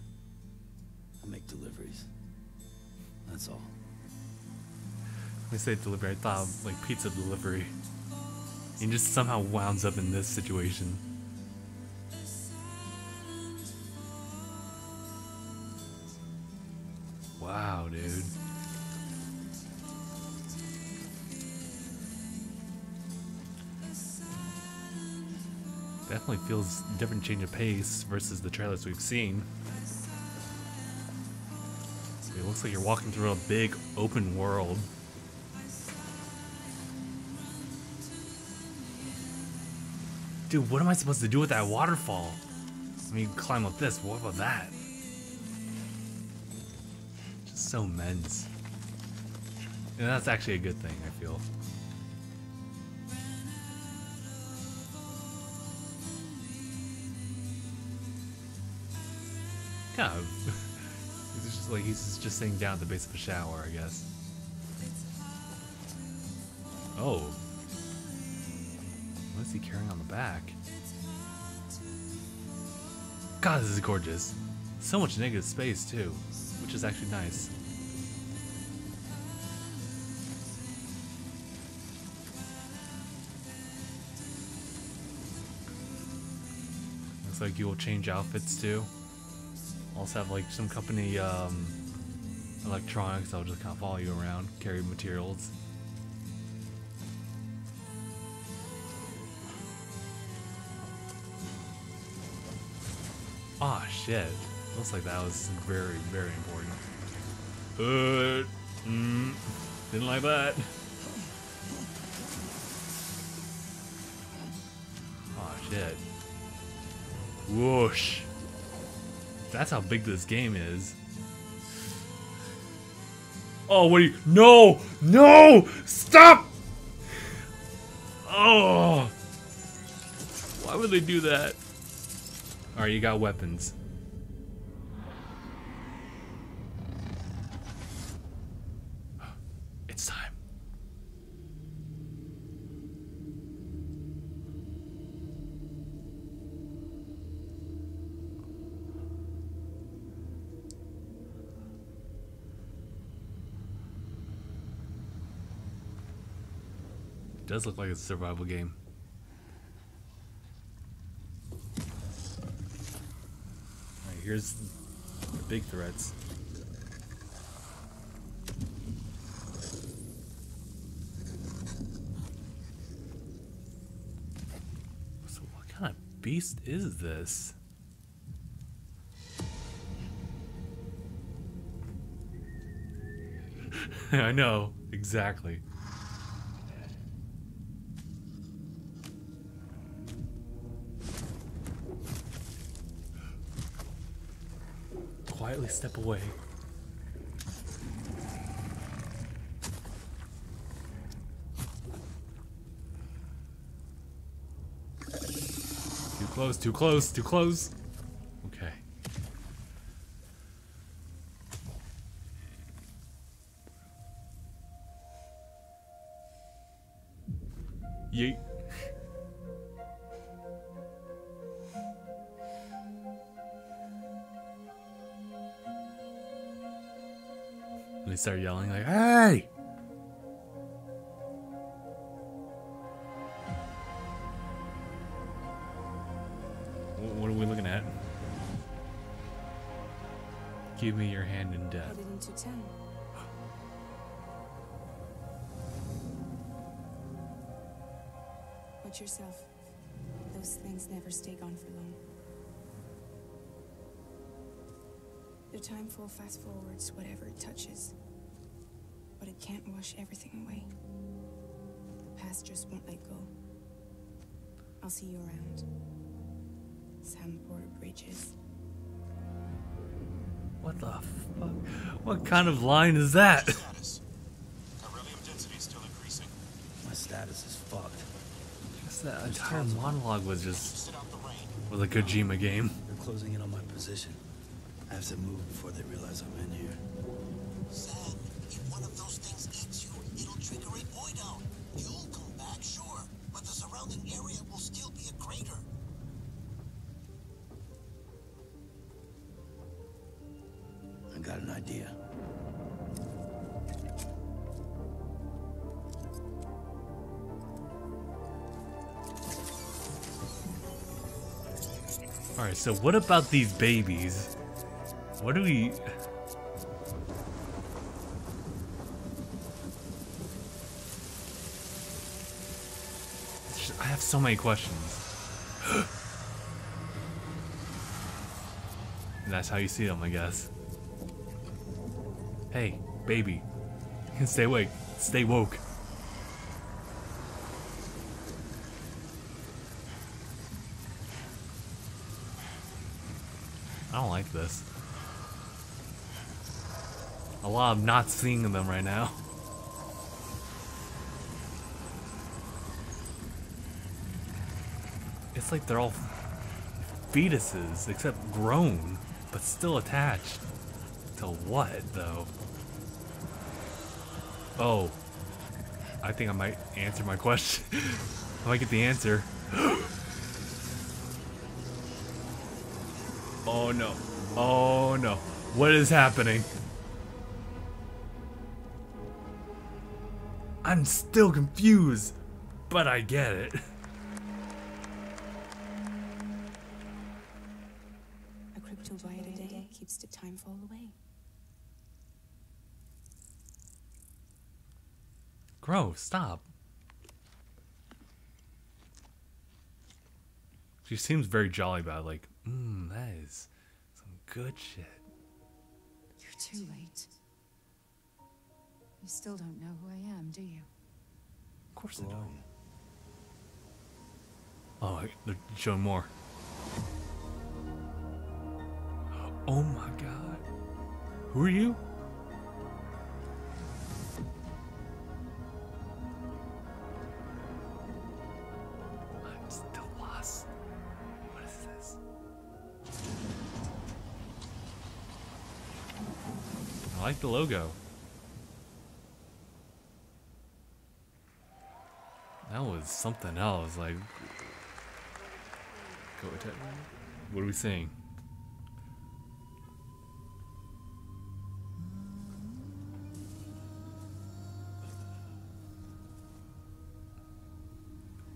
I make deliveries. That's all. When I say delivery, I thought of, like pizza delivery. And just somehow wounds up in this situation. Wow, dude. Definitely feels different change of pace versus the trailers we've seen. It looks like you're walking through a big open world. Dude, what am I supposed to do with that waterfall? I mean, climb up this. What about that? Just so men's. And that's actually a good thing, I feel. Kind of. He's just like he's just sitting down at the base of a shower, I guess. Oh. What is he carrying on the back? God, this is gorgeous. So much negative space too, which is actually nice. Looks like you will change outfits too. Also have like some company electronics that'll just kind of follow you around, carry materials. Oh shit. Looks like that was very, very important. Didn't like that. Oh shit. Whoosh. That's how big this game is. Oh, what are you? No! No! Stop! Oh! Why would they do that? Alright, you got weapons. It's time. It does look like it's a survival game. Here's the big threats. So what kind of beast is this? I know, exactly. Quietly step away. Too close, too close, too close. Okay. Yeet. start yelling like, "Hey!" What are we looking at? Give me your hand in death. Headed into 10. Watch yourself. Those things never stay gone for long. The time fall fast forwards whatever it touches. But it can't wash everything away. The past just won't let go. I'll see you around. Sandport Bridges. What the fuck? What kind of line is that? Status. Beryllium density is still increasing. My status is fucked. That entire monologue was a Kojima game. They're closing in on my position. I have to move before they realize I'm in here. Sam, if one of those things eats you, it'll trigger a void out. You'll come back, sure, but the surrounding area will still be a crater. I got an idea. Alright, so what about these babies? What do we... I have so many questions. And that's how you see them, I guess. Hey, baby. Stay awake. Stay woke. I don't like this. A lot of not seeing them right now. It's like they're all fetuses, except grown, but still attached. To what, though? Oh. I think I might answer my question. I might get the answer. Oh no. Oh no. What is happening? I'm still confused, but I get it. A cryptobite a day keeps the time fall away. Gross, stop. She seems very jolly about it, like, that is some good shit. You're too late. You still don't know who I am, do you? Of course I don't. Oh, they're showing more. Oh my god. Who are you? I'm still lost. What is this? I like the logo. That was something else. Like, go ahead. What are we seeing?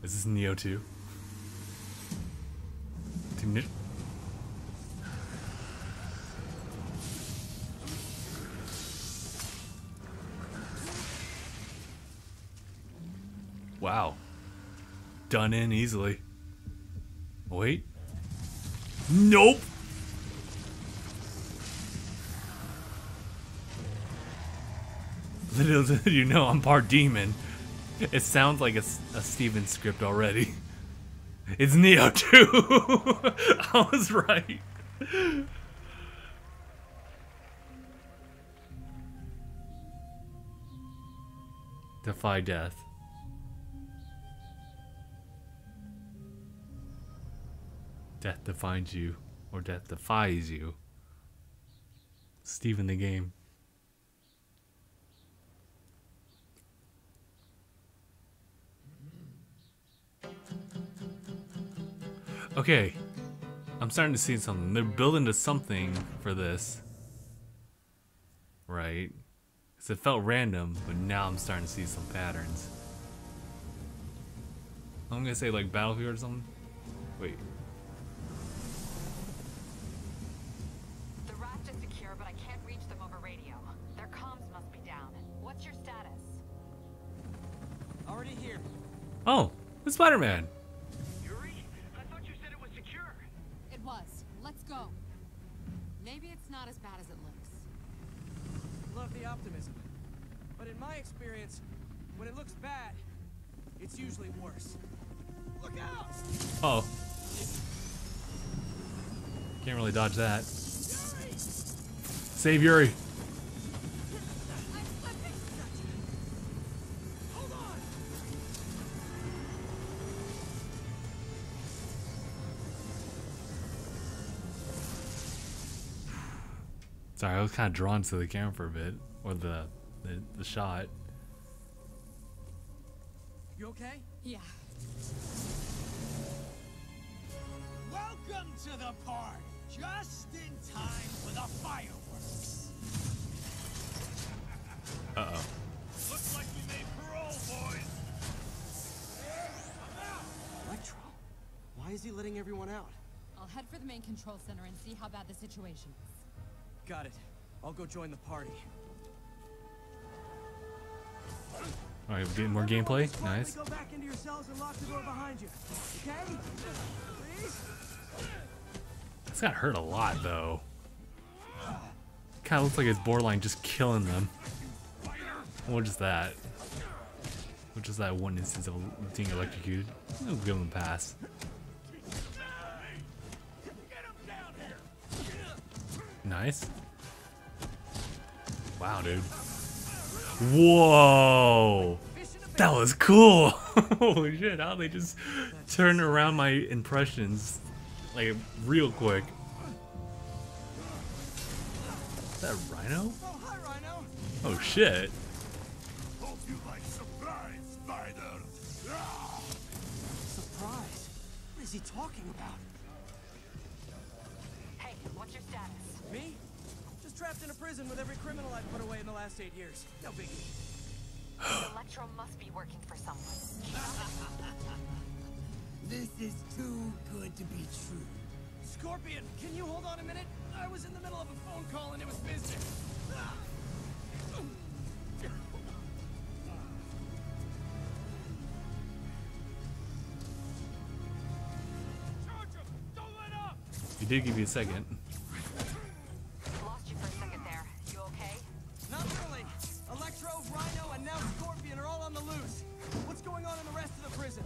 Is this Neo 2? Team Ninja? Wow. Done in easily. Wait. Nope! Little did you know I'm part demon. It sounds like a Steven script already. It's Neo 2! I was right. Defy death. Death defines you, or death defies you. Steven the game. Okay, I'm starting to see something. They're building to something for this, right? Because it felt random, but now I'm starting to see some patterns. I'm gonna say like Battlefield or something. Wait. The raft is secure, but I can't reach them over radio. Their comms must be down. What's your status? Already here. Oh, it's Spider-Man. Yuri, I thought you said it was secure. It was. Let's go. Maybe it's not as bad as it looks. Love the optimism. But in my experience, when it looks bad, it's usually worse. Look out! Oh. Can't really dodge that. Save Yuri. Sorry, I was kind of drawn to the camera for a bit, or the shot. You okay? Yeah. Welcome to the party, just in time for the fireworks. Uh-oh. Looks like we made parole, boys. Electro, why is he letting everyone out? I'll head for the main control center and see how bad the situation is. Got it. I'll go join the party. Alright, we're getting more gameplay. Nice. Go back into your cells and lock the door behind you. Okay? Please? It's gotta hurt a lot, though. Kind of looks like it's borderline just killing them. What is that? Which is that one instance of being electrocuted? I'll give him a pass. Nice. Wow, dude. Whoa! That was cool! Holy shit, how they just turn around my impressions like real quick. Is that a Rhino? Oh, hi, Rhino. Oh shit. Hope you like surprise, Spider. Surprise? What is he talking about? Hey, what's your status? Me? Just trapped in a prison with every criminal I've put away in the last 8 years. No biggie. Electro must be working for someone. This is too good to be true. Scorpion, can you hold on a minute? I was in the middle of a phone call and it was business. Charge him! Don't let up! He did give you a second. Lost you for a second there. You okay? Not really. Electro, Rhino, and now Scorpion are all on the loose. What's going on in the rest of the prison?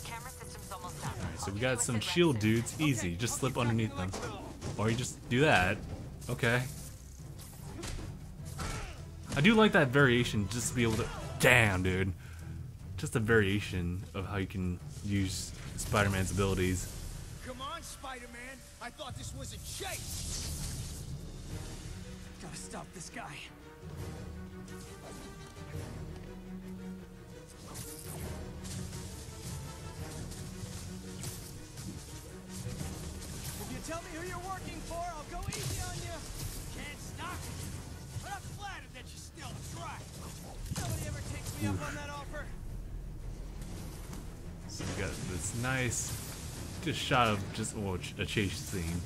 Camera system's almost done. Alright, so we got some shield dudes. Easy. Just slip underneath them. Or you just do that. Okay. I do like that variation, just to be able to... Damn, dude. Just a variation of how you can use Spider-Man's abilities. Come on, Spider-Man. I thought this was a chase. Gotta stop this guy. If you tell me who you're working for, I'll go easy on you. Can't stop it. But I'm flattered that you still try. Nobody ever takes me up on that offer. So we got this nice, just shot of just a chase scene.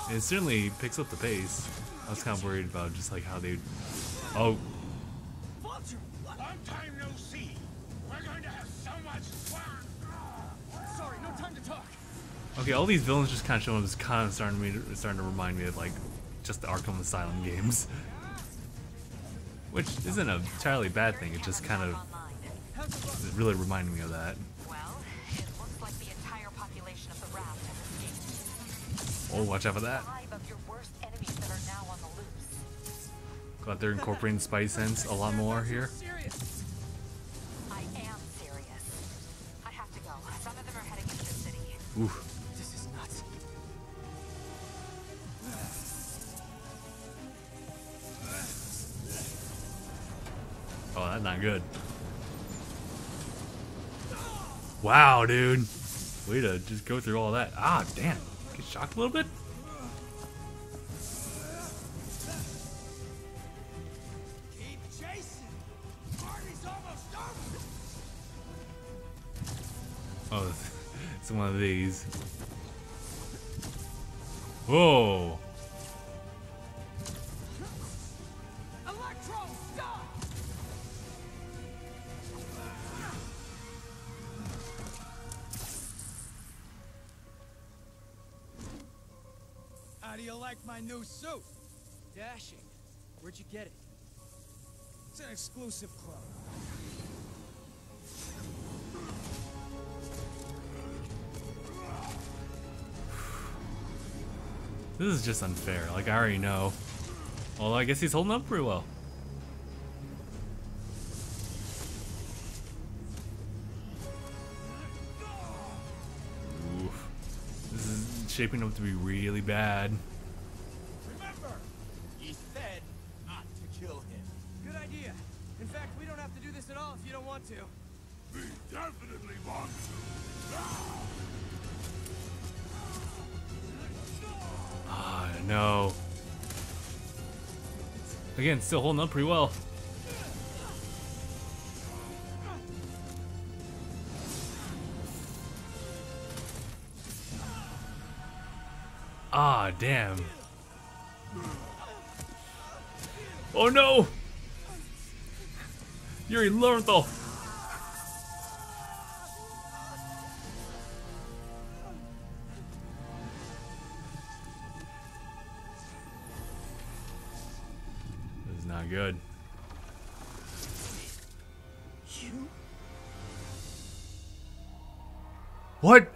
And it certainly picks up the pace. I was kind of worried about just like how they. Oh. Vulture, long time no see. We're going to have so much fun. Sorry, no time to talk. Okay, all these villains just kind of show up is kind of starting to remind me of like just the Arkham Asylum games, which isn't a entirely bad thing. It just kind of is really reminding me of that. Well, it looks like the entire population of the raft has escaped. Oh, watch out for that. 5 of your worst enemies that are now on the loose. Glad they're incorporating Spidey sense a lot more here. I am serious. I have to go. Some of them are heading into the city. Oof. This is nuts. Oh, that's not good. Wow, dude. Way to just go through all that. Ah, damn. Get shocked a little bit? Oh, it's one of these. Whoa. Electro, stop! How do you like my new suit? Dashing. Where'd you get it? It's an exclusive club. This is just unfair. Like, I already know. Although I guess he's holding up pretty well. Oof. This is shaping up to be really bad. Remember, he said not to kill him. Good idea. In fact, we don't have to do this at all if you don't want to. We definitely want to. Ah, no. Again, still holding up pretty well. Ah, damn. Oh no! Yuri Lorenthal! This is not good. What?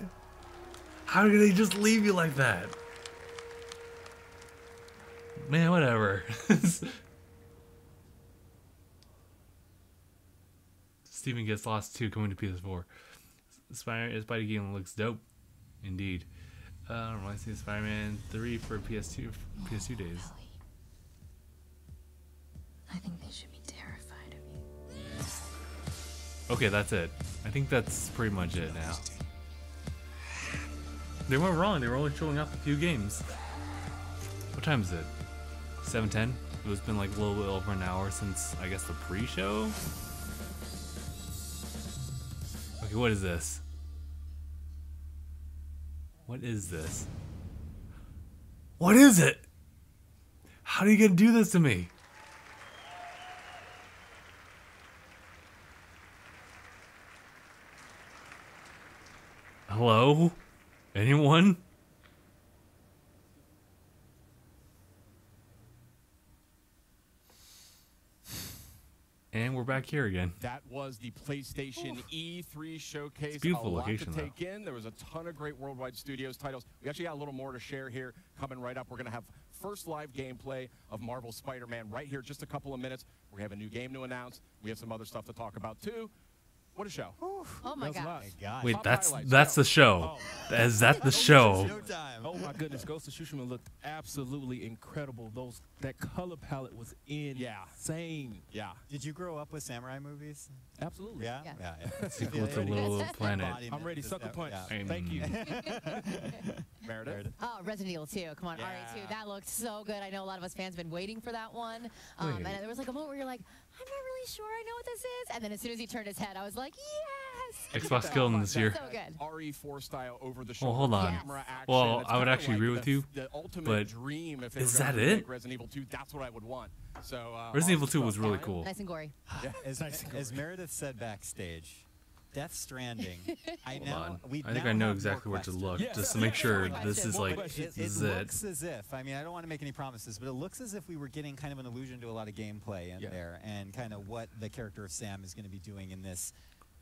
How did they just leave you like that? Man, whatever. Steven Gets Lost 2 coming to PS4. Spidey game looks dope. Indeed. I don't know, I see Spider-Man 3 for PS2 days. I think they should be terrified of you. Okay, that's it. I think that's pretty much it now. They weren't wrong, they were only showing off a few games. What time is it? 7:10? It's been like a little bit over an hour since, I guess, the pre-show? Okay, what is this? What is this? What is it? How are you gonna do this to me? Hello? Anyone? And we're back here again. That was the PlayStation E3 showcase. It's a beautiful a lot location, to take in. There was a ton of great Worldwide Studios titles. We actually got a little more to share here. Coming right up, we're going to have first live gameplay of Marvel's Spider-Man right here, just a couple of minutes. We have a new game to announce. We have some other stuff to talk about too. What a show! Oh my god! Wait, that's the show. Is that the show? Oh my goodness, Ghost of Tsushima looked absolutely incredible. That color palette was insane. Yeah. Did you grow up with samurai movies? Absolutely. Yeah. Yeah. Sequel to Little Planet. I'm ready. Sucker punch. Yeah. Thank you. Meredith. Oh, Resident Evil 2. Come on, RE2. That looked so good. I know a lot of us fans have been waiting for that one. And there was like a moment where you're like, I'm not really sure I know what this is. And then as soon as he turned his head, I was like, yes! Xbox killed him this year. So good. RE4 style over the shoulder. Well, hold on. Camera action. Well, It's I would kinda actually like agree with you, the ultimate but dream if they is were gonna that remake it? Resident Evil 2, that's what I would want. So Resident Evil 2 was really cool. Nice and gory. As Meredith said backstage, Death Stranding. I Hold know. on. We I think now I know have exactly more where to questions. look, just to make sure this is like It this is looks it. as if, I mean, I don't want to make any promises, but it looks as if we were getting kind of an allusion to a lot of gameplay in there, and kind of what the character of Sam is going to be doing in this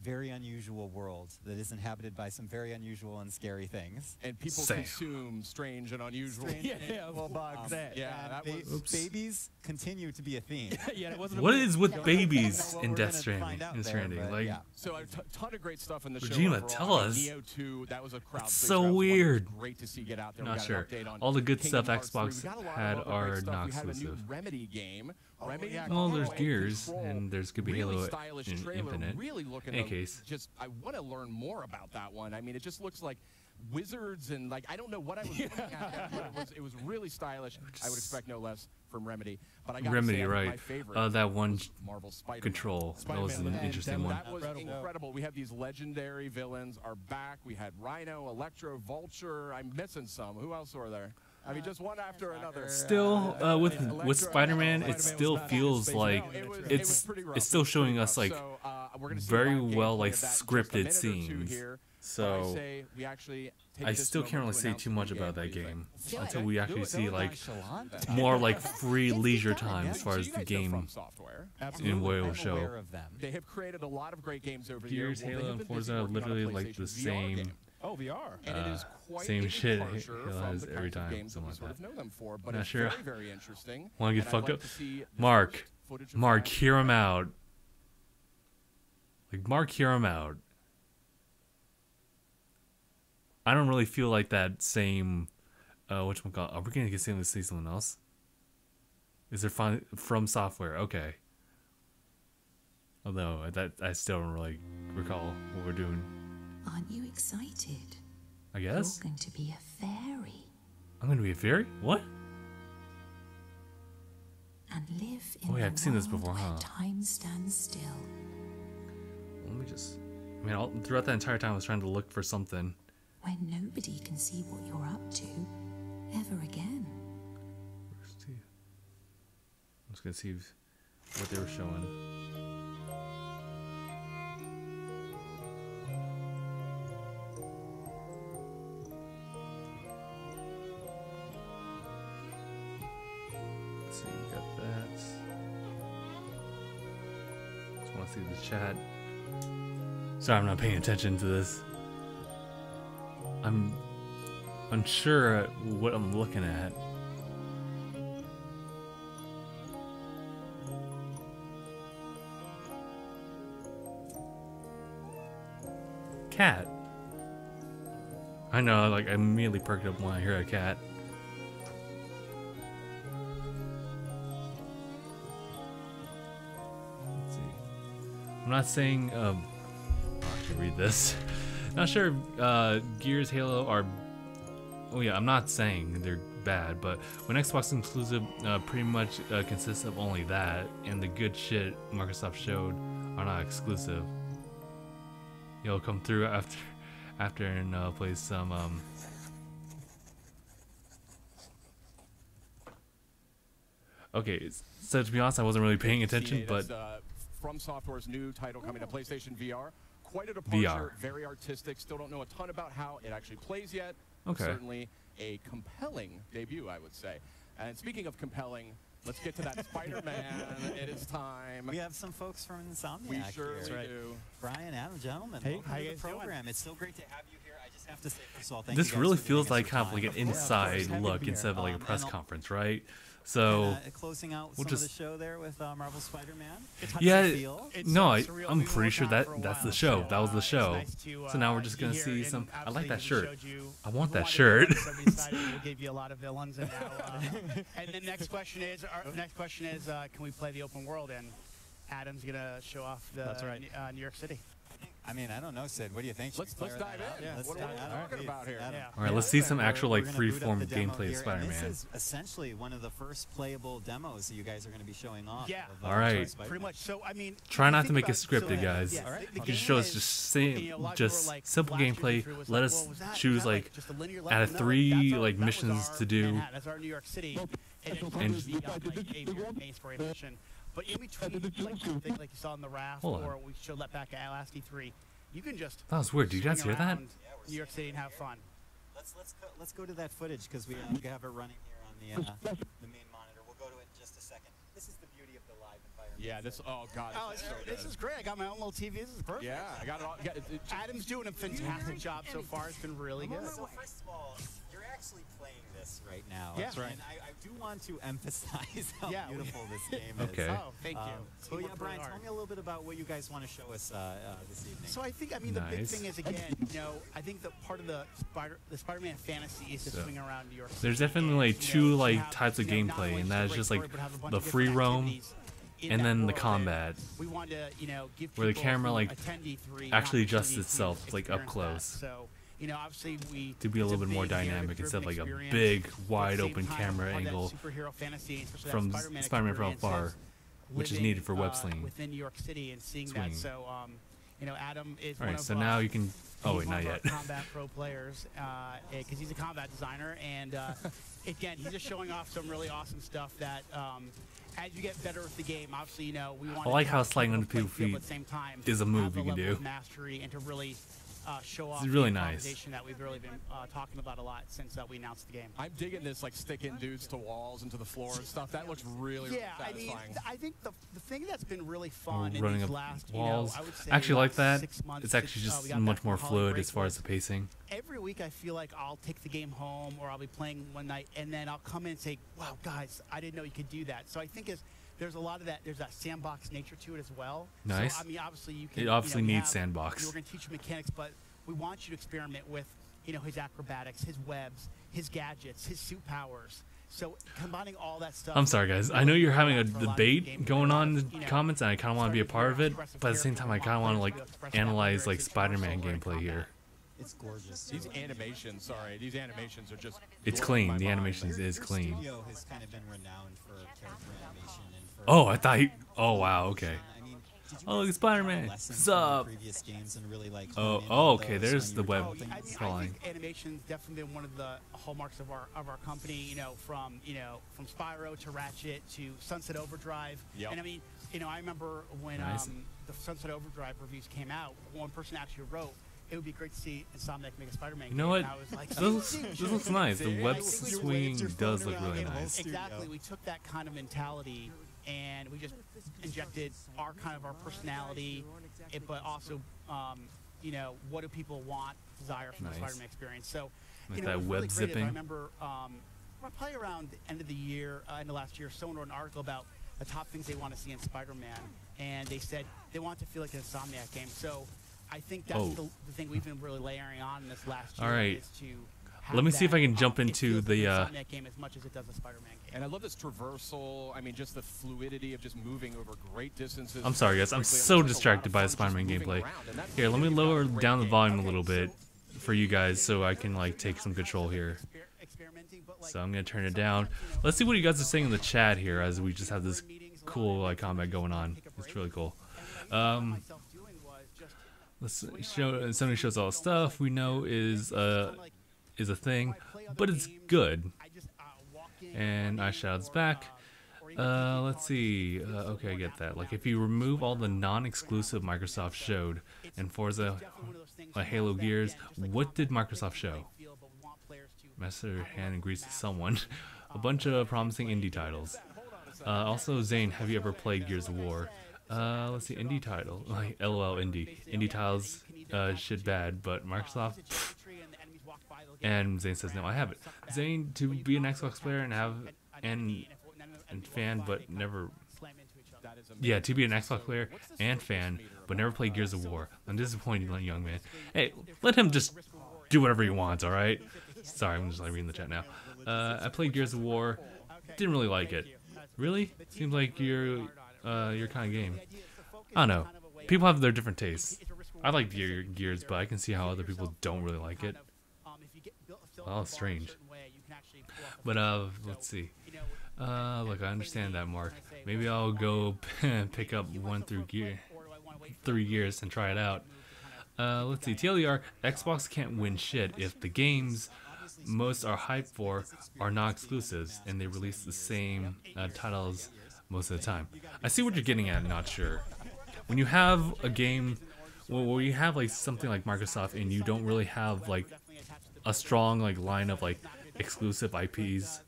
very unusual world that is inhabited by some very unusual and scary things. And people consume strange and unusual. Bugs. Yeah, that was. Babies continue to be a theme. Yeah, that wasn't. What is with babies in Death Stranding? Like, So a ton of great stuff in the show. Regina, overall. tell us. Neo 2, that was a crowd. It's so weird. Great to see get out there. Not We got sure. an update on All the good Kingdom stuff Hearts 3. Xbox We got a lot of had other great are stuff. not We have a new exclusive. Remedy game. Remedy Well, there's Control, Gears, Control. and there's could be Really Halo stylish in trailer, Infinite. Really looking In any to case. just I want to learn more about that one. I mean, it just looks like wizards and like I don't know what I was looking at, but it was really stylish. I would expect no less from Remedy. But I got Remedy, say, right? My favorite That one Marvel Spider-Man. control. That was an interesting one. That was incredible. We have these legendary villains are back. We had Rhino, Electro, Vulture. I'm missing some. Who else were there? I mean, just one after another. Still, with Spider-Man, it still feels like it's still showing us like very well like scripted scenes. So I still can't really say too much about that game until we actually see like more like free leisure time as far as the game in will show. They have created a lot of great games over Gears, here. Halo, and Forza are literally like the same. Oh, VR. And it is quite same shit Halo has every time. Games that we sort of know them for, but Not it's sure. very, very interesting. Want to get And I'd fucked like up? to see Mark, hear him out. Like, Mark, hear him out. I don't really feel like that same. Whatchamacallit? Are we gonna get to see someone else? Is there from software? Okay. Although I still don't really recall what we're doing. Aren't you excited? I guess. You're going to be a fairy. I'm gonna be a fairy? What? And live in Oh yeah, I've seen this world before, where huh? time stands still. Let me just. I mean, throughout that entire time, I was trying to look for something. Where nobody can see what you're up to ever again. I'm just gonna see what they were showing. Let's see, we got that. Just want to see the chat. Sorry, I'm not paying attention to this. I'm unsure at what I'm looking at. Cat. I know, like, I immediately perked up when I hear a cat. Let's see. I'm not saying, I should read this. Not sure if Gears, Halo are. Oh yeah, I'm not saying they're bad, but when Xbox exclusive pretty much consists of only that, and the good shit Microsoft showed are not exclusive. You'll come through after and play some. Okay, so to be honest, I wasn't really paying attention, but From Software's new title coming to PlayStation VR. Quite a departure, very artistic. Still don't know a ton about how it actually plays yet. Okay. Certainly a compelling debut, I would say. And speaking of compelling, let's get to that Spider-Man. It is time. We have some folks from Insomniac We sure here. do. Brian, Adam, gentlemen, hey, welcome how to you the guys doing? program. It's so great to have you here. I just have to say, first of all, thank you this guys really for giving feels us like your kind of like time. an inside look instead of like a press conference, right? So closing out we'll some just of the show there with Marvel Spider-Man. yeah. No, I'm pretty sure that's the show. That was the show. So now we're just gonna see some. I like that shirt. I want that shirt. We'll give you a lot of villains, and now, and the next question is, can we play the open world? And Adam's gonna show off the New York City. I mean, I don't know, Sid. What do you think? Let's dive in. Yeah, What are we talking about here? All right, let's see some actual like free-form gameplay of This Spider-Man. is essentially one of the first playable demos that you guys are going to be showing off. Yeah. All right. Pretty much. So I mean, Try not to make it scripted, guys. You can show us just simple gameplay. Let us choose like out of 3 like missions to do. That's our New York City, and a main story mission. But in between, like you saw in the raft, or we showed that back at last E3, you can just. That was weird. Did you guys hear that? New York City and have fun. Let's go to that footage because we have it running here on the main monitor. We'll go to it in just a second. This is the beauty of the live environment. Yeah, this. Oh God. Oh, this is great. I got my own little TV. This is perfect. Yeah, I got it all. Adam's doing a fantastic job so far. It's been really good. So first of all, you're actually playing this right now. Yeah. That's right. And I do want to emphasize how beautiful this game is. Okay. Oh, thank you. So yeah, Brian, tell me a little bit about what you guys want to show us this evening. So I think, the big thing is, again, I think that part of the Spider-Man fantasy is to swing around New York City. There's definitely like 2 like types of gameplay, and that is just like the free roam and then the combat, we want to, give where the camera like attend E3 actually adjusts itself like up close. So, You know, obviously we to be a little bit more dynamic instead of like a big, wide open camera angle from Spider-Man from afar, which is needed for web slinging. Within New York City and seeing that. So, you know, Adam is All one right, of so now you can. Oh wait, not yet. Combat pro players, because he's a combat designer, and again, he's just showing off some really awesome stuff that. As you get better with the game, obviously, you know, we want. I like how sliding on people's feet is a move you can do. Mastery and to really show off it's really the nice. That we've really been talking about a lot since we announced the game. I'm digging this, like sticking dudes to walls and to the floor and stuff. That looks really satisfying. I mean, I think the thing that's been really fun in running these up last, walls. I would say actually, like that. 6 months, It's actually just much more fluid as far as the pacing. Every week, I feel like I'll take the game home, or I'll be playing one night, and then I'll come in and say, "Wow, guys, I didn't know you could do that." So I think there's a lot of that. There's that sandbox nature to it as well. Nice. So, I mean, obviously you can. It obviously needs we're sandbox. going to teach you mechanics, but we want you to experiment with, you know, his acrobatics, his webs, his gadgets, his suit powers. So combining all that stuff. I'm sorry, guys. I know you're having a debate going on in the comments, and I kind of want to be a part of it. But at the same time, I kind of want to like analyze like Spider-Man gameplay here. It's gorgeous. These animations, these animations are just. It's clean. The animation is clean. Studio has kind of been renowned for character animation and for. Oh, I thought he. Oh wow. Okay. Oh, look at Spider-Man. What's up? Oh, okay. There's the web I crawling. think animation's definitely been one of the hallmarks of our company. You know, from Spyro to Ratchet to Sunset Overdrive. Yep. And I mean, you know, I remember when the Sunset Overdrive reviews came out. One person actually wrote, "It would be great to see Insomniac make a Spider-Man game." You know what? And I was like, this looks nice. The web swinging does look really nice. Exactly. We took that kind of mentality and we just injected our personality, but also, you know, what do people want, desire from the Spider-Man experience. So, like you know, that it was web really creative. zipping. I remember, probably around the end of the year, end of last year, someone wrote an article about the top things they want to see in Spider-Man, and they said they want to feel like an Insomniac game. So, I think that's the thing we've been really layering on in this last year. All right. Is to let me see if I can jump into the game as much as it does a Spider-Man game. And I love this traversal. I mean, just the fluidity of just moving over great distances. I'm sorry, guys. I'm so distracted by the Spider-Man gameplay. Here, let me lower down the volume a little bit for you guys so I can like take some control here. So I'm gonna turn it down. Let's see what you guys are saying in the chat here as we just have this cool combat going on. It's really cool. Let's show. Sony shows all the stuff we know is a thing, but it's good. And iShadow's back. Let's see. Okay, I get that. Like, if you remove all the non-exclusive Microsoft showed and Forza, Halo Gears, what did Microsoft show? Master Hand and Grease to someone. A bunch of promising indie titles. Also, Zane, have you ever played Gears of War? Let's see, indie title. Like, LOL indie. Indie titles, shit bad, but Microsoft, pff. And Zane says, no, I haven't. Zane, to be an Xbox player and have, and fan, but never, yeah, to be an Xbox player and fan, but never play Gears of War. I'm disappointed, young man. Hey, let him just do whatever he wants, alright? Sorry, I'm just like reading the chat now. I played Gears of War, didn't really like it. Really? Seems like your kind of game. I don't know. People have their different tastes. I like Gears, but I can see how other people don't really like it. Oh, strange. But let's see. Look, I understand that, Mark. Maybe I'll go pick up 1 through 3 Gears and try it out. Let's see. TLDR, Xbox can't win shit if the games most are hyped for are not exclusives and they release the same titles most of the time. I see what you're getting at. Not sure. When you have a game, where you have like something like Microsoft and you don't really have like a strong like line of like exclusive IPs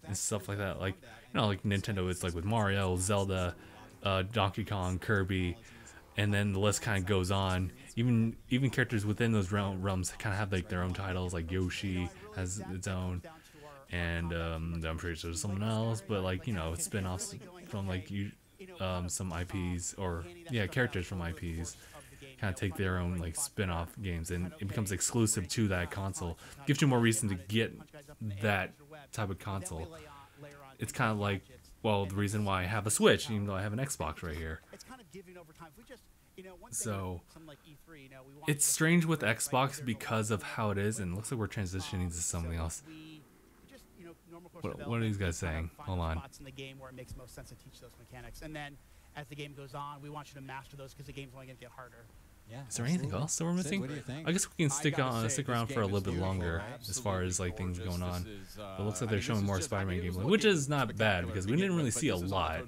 and stuff like that, like, you know, like Nintendo, it's like with Mario, Zelda, Donkey Kong, Kirby, and then the list kind of goes on. Even characters within those realms kind of have like their own titles. Like Yoshi has its own, and I'm pretty sure there's someone else, but like, you know, it's spin-offs from like some IPs, or characters from IPs kind of take their own like spin-off games, and it becomes exclusive to that console. Gives you more reason to get that type of console. It's kind of like, well, the reason why I have a Switch, even though I have an Xbox right here. So it's strange with Xbox because of how it is, and it looks like we're transitioning to something else. What are these guys saying? Hold on. Spots in the game where it makes most sense to teach those mechanics, and then as the game goes on, we want you to master those because the game's only going to get harder. Yeah, is there anything else that we're missing? What do you think? I guess we can stick around for a little bit longer as far as like things going on. But it looks like they're showing more Spider-Man gameplay, which is not bad because we didn't really see a lot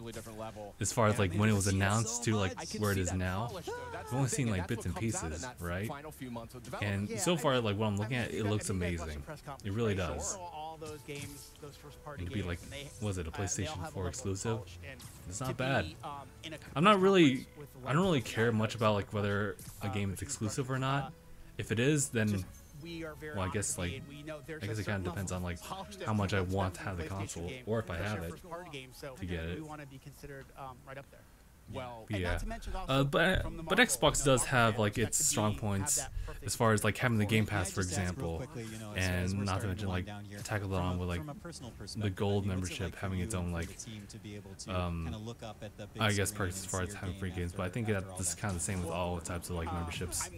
as far as like when it was announced to like where it is now. We've only seen like bits and pieces, right? And so far, like what I'm looking at, it looks amazing. It really does. And to be like, was it a PlayStation 4 exclusive? It's not bad. I don't really care much about like whether a game is exclusive or not. If it is, then well, I guess it kind of depends on like how much I want to have the console, or if I have it to get it. Well, yeah, but Xbox does have like its strong points as far as like having the Game Pass, for example, and not to mention like tackle it on with like the Gold membership having its own like I guess perks as far as having free games. But I think that's kind of the same with all types of like memberships.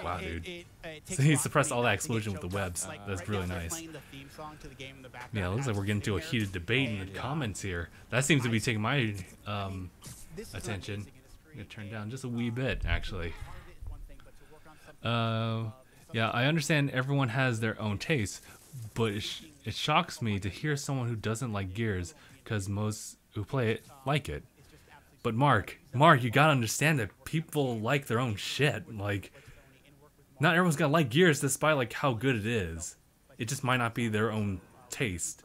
Wow, dude! So he suppressed all that explosion with the webs. That's really nice. Yeah, it looks like we're getting into a heated debate in the comments here. That seems to be taking my attention. I'm gonna turn down just a wee bit, actually. Yeah, I understand everyone has their own taste, but it shocks me to hear someone who doesn't like Gears, because most who play it like it. But Mark, you gotta understand that people like their own shit. Like, not everyone's gonna like Gears despite like how good it is. It just might not be their own taste.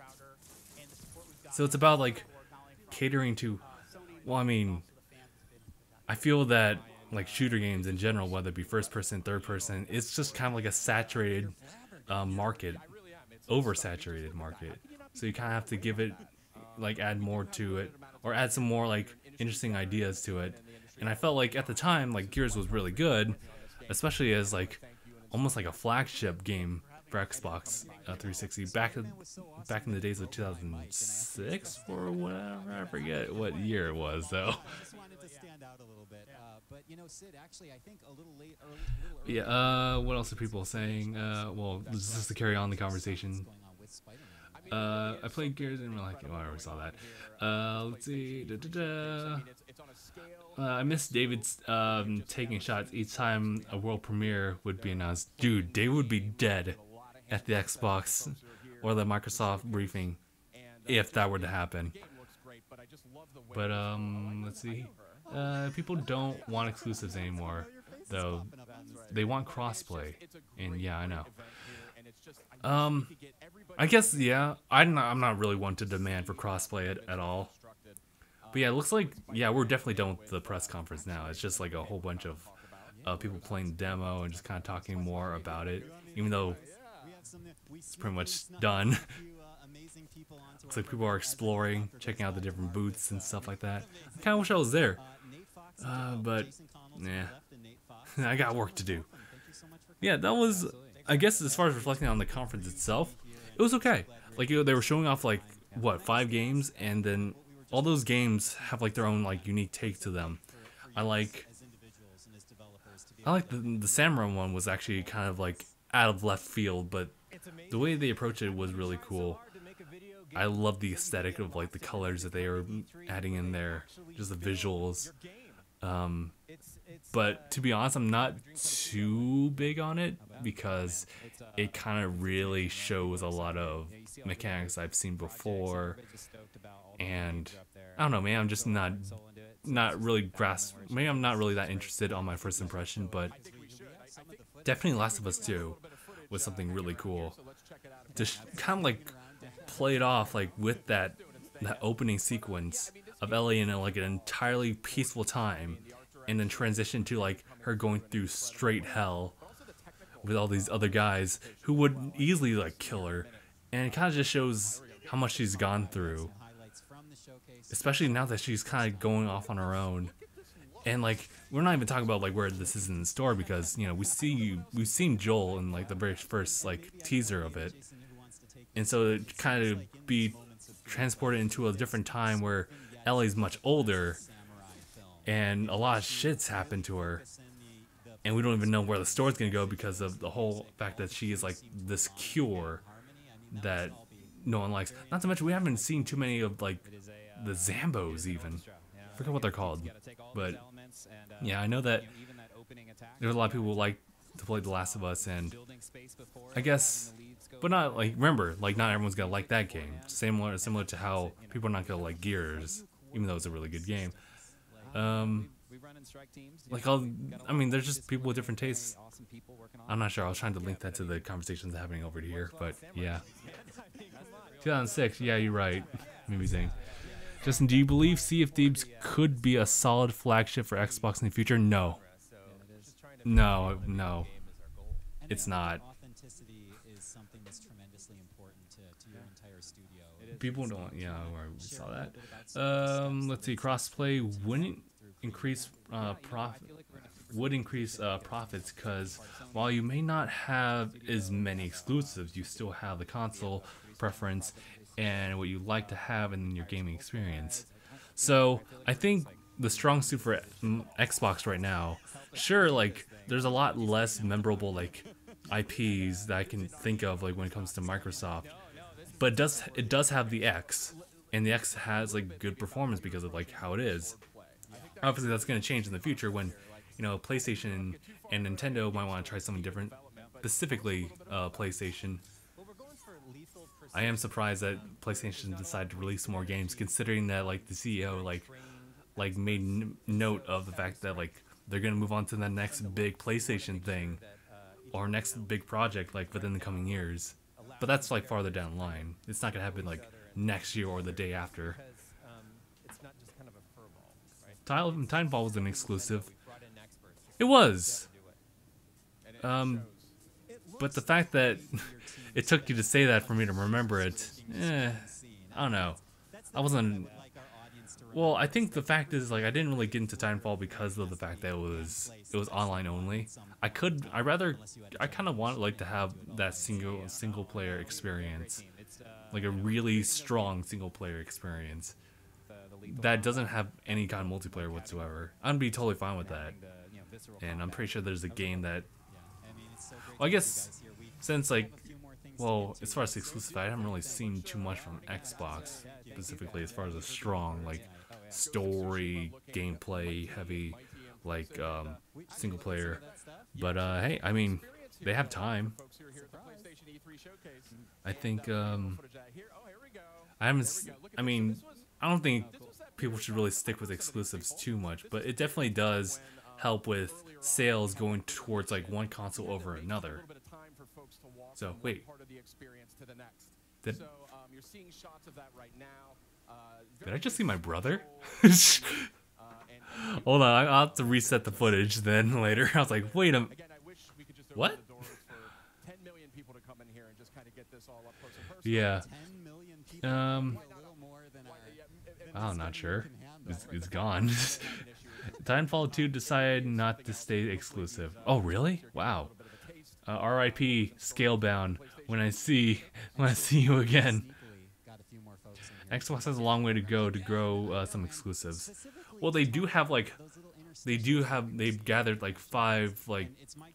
So it's about like catering to, well, I mean, I feel that like shooter games in general, whether it be first person, third person, it's just kind of like a saturated market, oversaturated market. So you kind of have to give it, like, add more to it, or add some more like interesting ideas to it. And I felt like at the time, like Gears was really good, especially as like almost like a flagship game for Xbox 360 back in the days of 2006 or whatever. I forget what year it was though. Yeah. What else are people saying? Well, just to carry on the conversation. I played Gears and like, oh, I already saw that. Let's see. I miss David's taking shots each time a world premiere would be announced. Dude, David would be dead at the Xbox or the Microsoft briefing if that were to happen. But let's see. People don't want exclusives anymore, though. They want crossplay, and yeah, I know. I guess yeah. I'm not really one to demand for crossplay at all. But yeah, it looks like we're definitely done with the press conference now. It's just like a whole bunch of people playing the demo and just kind of talking more about it, even though it's pretty much done. Looks like people are exploring, checking out the different booths and stuff like that. I kind of wish I was there, but yeah, I got work to do. Yeah, that was, I guess, as far as reflecting on the conference itself, it was okay. Like, they were showing off like what, 5 games, and then all those games have like their own like unique take to them. I like the Samurai one was actually kind of like out of left field, but the way they approached it was really cool. I love the aesthetic of like the colors that they were adding in there, just the visuals. But to be honest, I'm not too big on it because it kind of really shows a lot of mechanics I've seen before, and I don't know, man, I'm just not really maybe I'm not really that interested on my first impression, but definitely Last of Us 2 was something really cool. Just kind of like play it off like with that opening sequence of Ellie in like an entirely peaceful time, and then transition to like her going through straight hell with all these other guys who would easily like kill her, and it kind of just shows how much she's gone through, especially now that she's kind of going off on her own. And like, we're not even talking about like where this is in the store, because you know we've seen Joel in like the very first like teaser of it, and so it kind of be transported into a different time where Ellie's much older, and a lot of shit's happened to her, and we don't even know where the story's gonna go because of the whole fact that she is like this cure that no one likes. Not to mention we haven't seen too many of like the Zambos even. I forget what they're called, but yeah, I know that there's a lot of people who like to play The Last of Us, and I guess, but not like, remember, like not everyone's gonna like that game. Similar to how people are not gonna like Gears, even though it's a really good game. Like I mean, there's just people with different tastes. I'm not sure. I was trying to link that to the conversations happening over here, but yeah. 2006. Yeah, you're right. Maybe think. Justin, do you believe Sea of Thieves could be a solid flagship for Xbox in the future? No. No. It's not. Authenticity is something that's tremendously important to your entire studio. People don't. Yeah, we saw that. Let's see. Crossplay wouldn't increase profits because while you may not have as many exclusives, you still have the console preference and what you like to have in your gaming experience. So I think the strong suit for Xbox right now, sure, like there's a lot less memorable like IPs that I can think of like when it comes to Microsoft, but it does have the X, and the X has like good performance because of like how it is. Obviously that's going to change in the future when, you know, PlayStation and Nintendo might want to try something different, specifically PlayStation. I am surprised that PlayStation decided to release more games, considering that like the CEO like made note of the fact that like they're gonna move on to the next big PlayStation thing or next big project like within the coming years. But that's like farther down the line. It's not gonna happen like next year or the day after. Titanfall was an exclusive. It was. But the fact that it took you to say that for me to remember it, I don't know. I wasn't. Well, I think the fact is like I didn't really get into Titanfall because of the fact that it was online only. I kind of want like to have that single player experience, like a really strong single player experience that doesn't have any kind of multiplayer whatsoever. I'd be totally fine with that. And I'm pretty sure there's a game that, well, I guess since like, well, as far as the exclusive, I haven't really seen too much from Xbox specifically as far as a strong like story gameplay heavy like single player. But hey, I mean, they have time. I think I don't think people should really stick with exclusives too much, but it definitely does help with sales going towards like one console over another. So wait, did I just see my brother? Hold on, I'll have to reset the footage then later. I was like, wait a minute, what? Yeah. I'm not sure. It's gone. Titanfall 2 decided not to stay exclusive. Oh, really? Wow. R.I.P. Scalebound. When I see you again. Xbox has a long way to go to grow some exclusives. Well, they've gathered like 5 like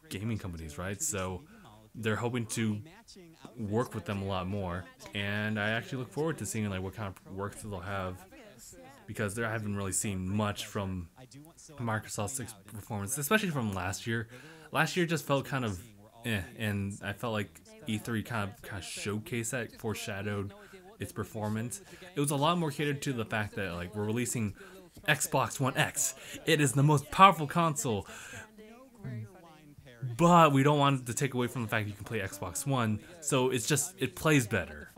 gaming companies, right? So they're hoping to work with them a lot more, and I actually look forward to seeing like what kind of work they'll have, because I haven't really seen much from Microsoft's performance, especially from last year. Last year just felt kind of and I felt like E3 kind of showcased that, foreshadowed its performance. It was a lot more catered to the fact that like we're releasing Xbox One X. It is the most powerful console, but we don't want to take away from the fact you can play Xbox One, so it plays better.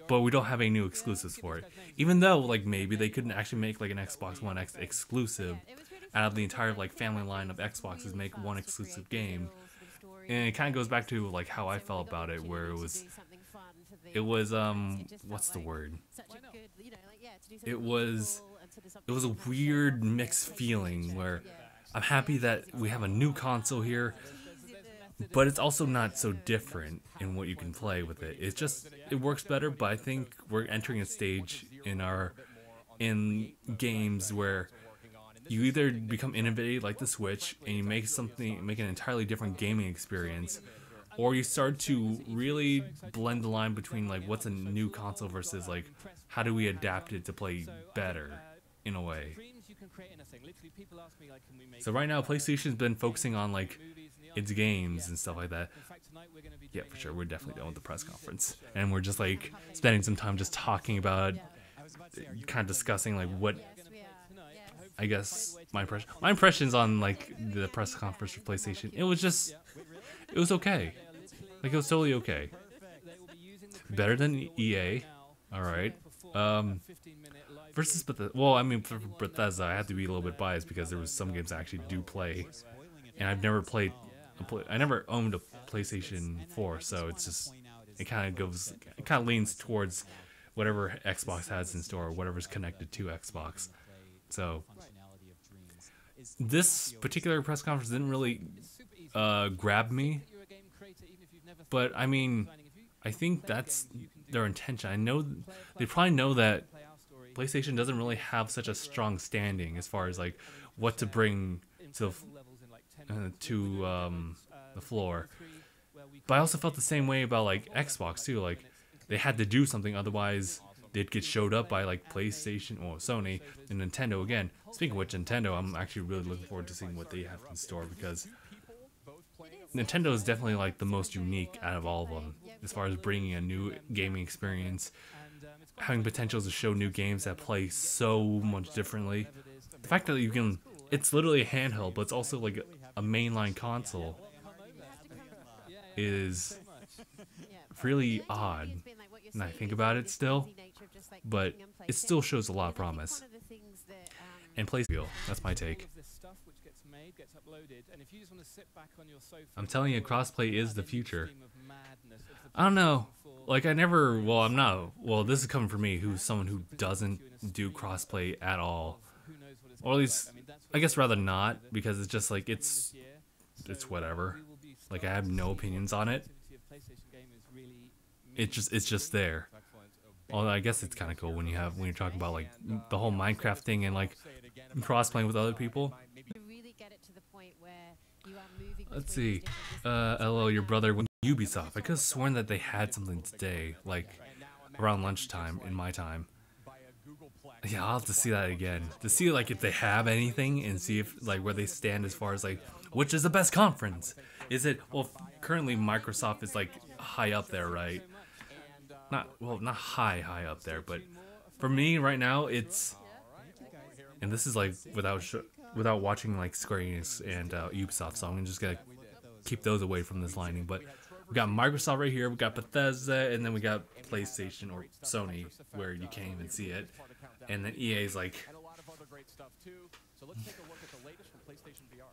But we don't have any new exclusives for it. Even though like maybe they couldn't actually make like an Xbox One X exclusive out of the entire like family line of Xboxes, make one exclusive game. And it kind of goes back to like how I felt about it, where it was what's the word? It was a weird mixed feeling where I'm happy that we have a new console here, but it's also not so different in what you can play with it. It works better, but I think we're entering a stage in games where you either become innovative like the Switch and you make an entirely different gaming experience, or you start to really blend the line between like what's a new console versus like how do we adapt it to play better in a way. So right now PlayStation's been focusing on like its games and stuff like that. Yeah, for sure, we're definitely done with the press conference, and we're just like spending some time just talking about, kind of discussing like what, I guess my impressions on like the press conference for PlayStation. It was okay. Like, it was totally okay. Better than EA, all right. Versus Bethesda. Well, I mean, for Bethesda, I have to be a little bit biased because there was some games I actually do play, and I've never played. I never owned a PlayStation 4, so it's just it kind of leans towards whatever Xbox has in store, or whatever's connected to Xbox. So this particular press conference didn't really grab me, but I mean, I think that's their intention. I know they probably know that PlayStation doesn't really have such a strong standing as far as like what to bring to the floor. But I also felt the same way about like Xbox too. Like, they had to do something, otherwise they'd get showed up by like PlayStation or Sony and Nintendo again. Speaking of which, Nintendo, I'm actually really looking forward to seeing what they have in store, because Nintendo is definitely like the most unique out of all of them as far as bringing a new gaming experience, having potential to show new games that play so much differently. The fact that you can, it's literally a handheld, but it's also like a mainline console, is really odd. And I think about it still, but it still shows a lot of promise. And PlayStation, that's my take. I'm telling you, crossplay is the future. I don't know. Like, this is coming from me, who's someone who doesn't do crossplay at all. Or at least, I guess rather not, because it's just like, it's whatever. Like, I have no opinions on it. It's just there. Although I guess it's kind of cool when you're talking about like the whole Minecraft thing and like cross-playing with other people. Let's see. LO, your brother went to Ubisoft. I could have sworn that they had something today, like around lunchtime in my time. Yeah, I'll have to see that again to see like if they have anything and see if like where they stand as far as like which is the best conference. Is it, well, currently Microsoft is like high up there, right? Not high up there, but for me right now it's, and this is like without watching like Square Enix and Ubisoft, so I'm just gonna keep those away from this lining. But we got Microsoft right here, we got Bethesda, and then we got PlayStation or Sony, where you can't even see it, and then EA is like. So let's take a look at the latest from PlayStation VR.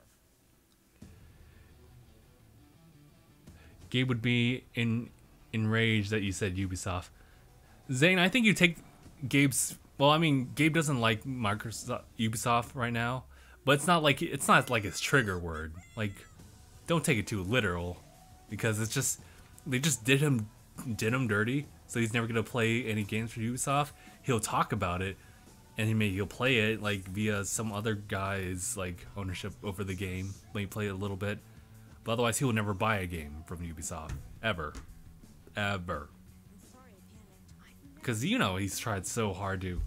Gabe would be enraged that you said Ubisoft. Zane, I think you take Gabe's. Well, I mean, Gabe doesn't like Ubisoft right now, but it's not like his trigger word. Like, don't take it too literal, because it's just they just did him dirty. So he's never gonna play any games for Ubisoft. He'll talk about it, and he'll play it like via some other guy's like ownership over the game. Maybe play it a little bit, but otherwise he will never buy a game from Ubisoft ever. Because he's tried so hard to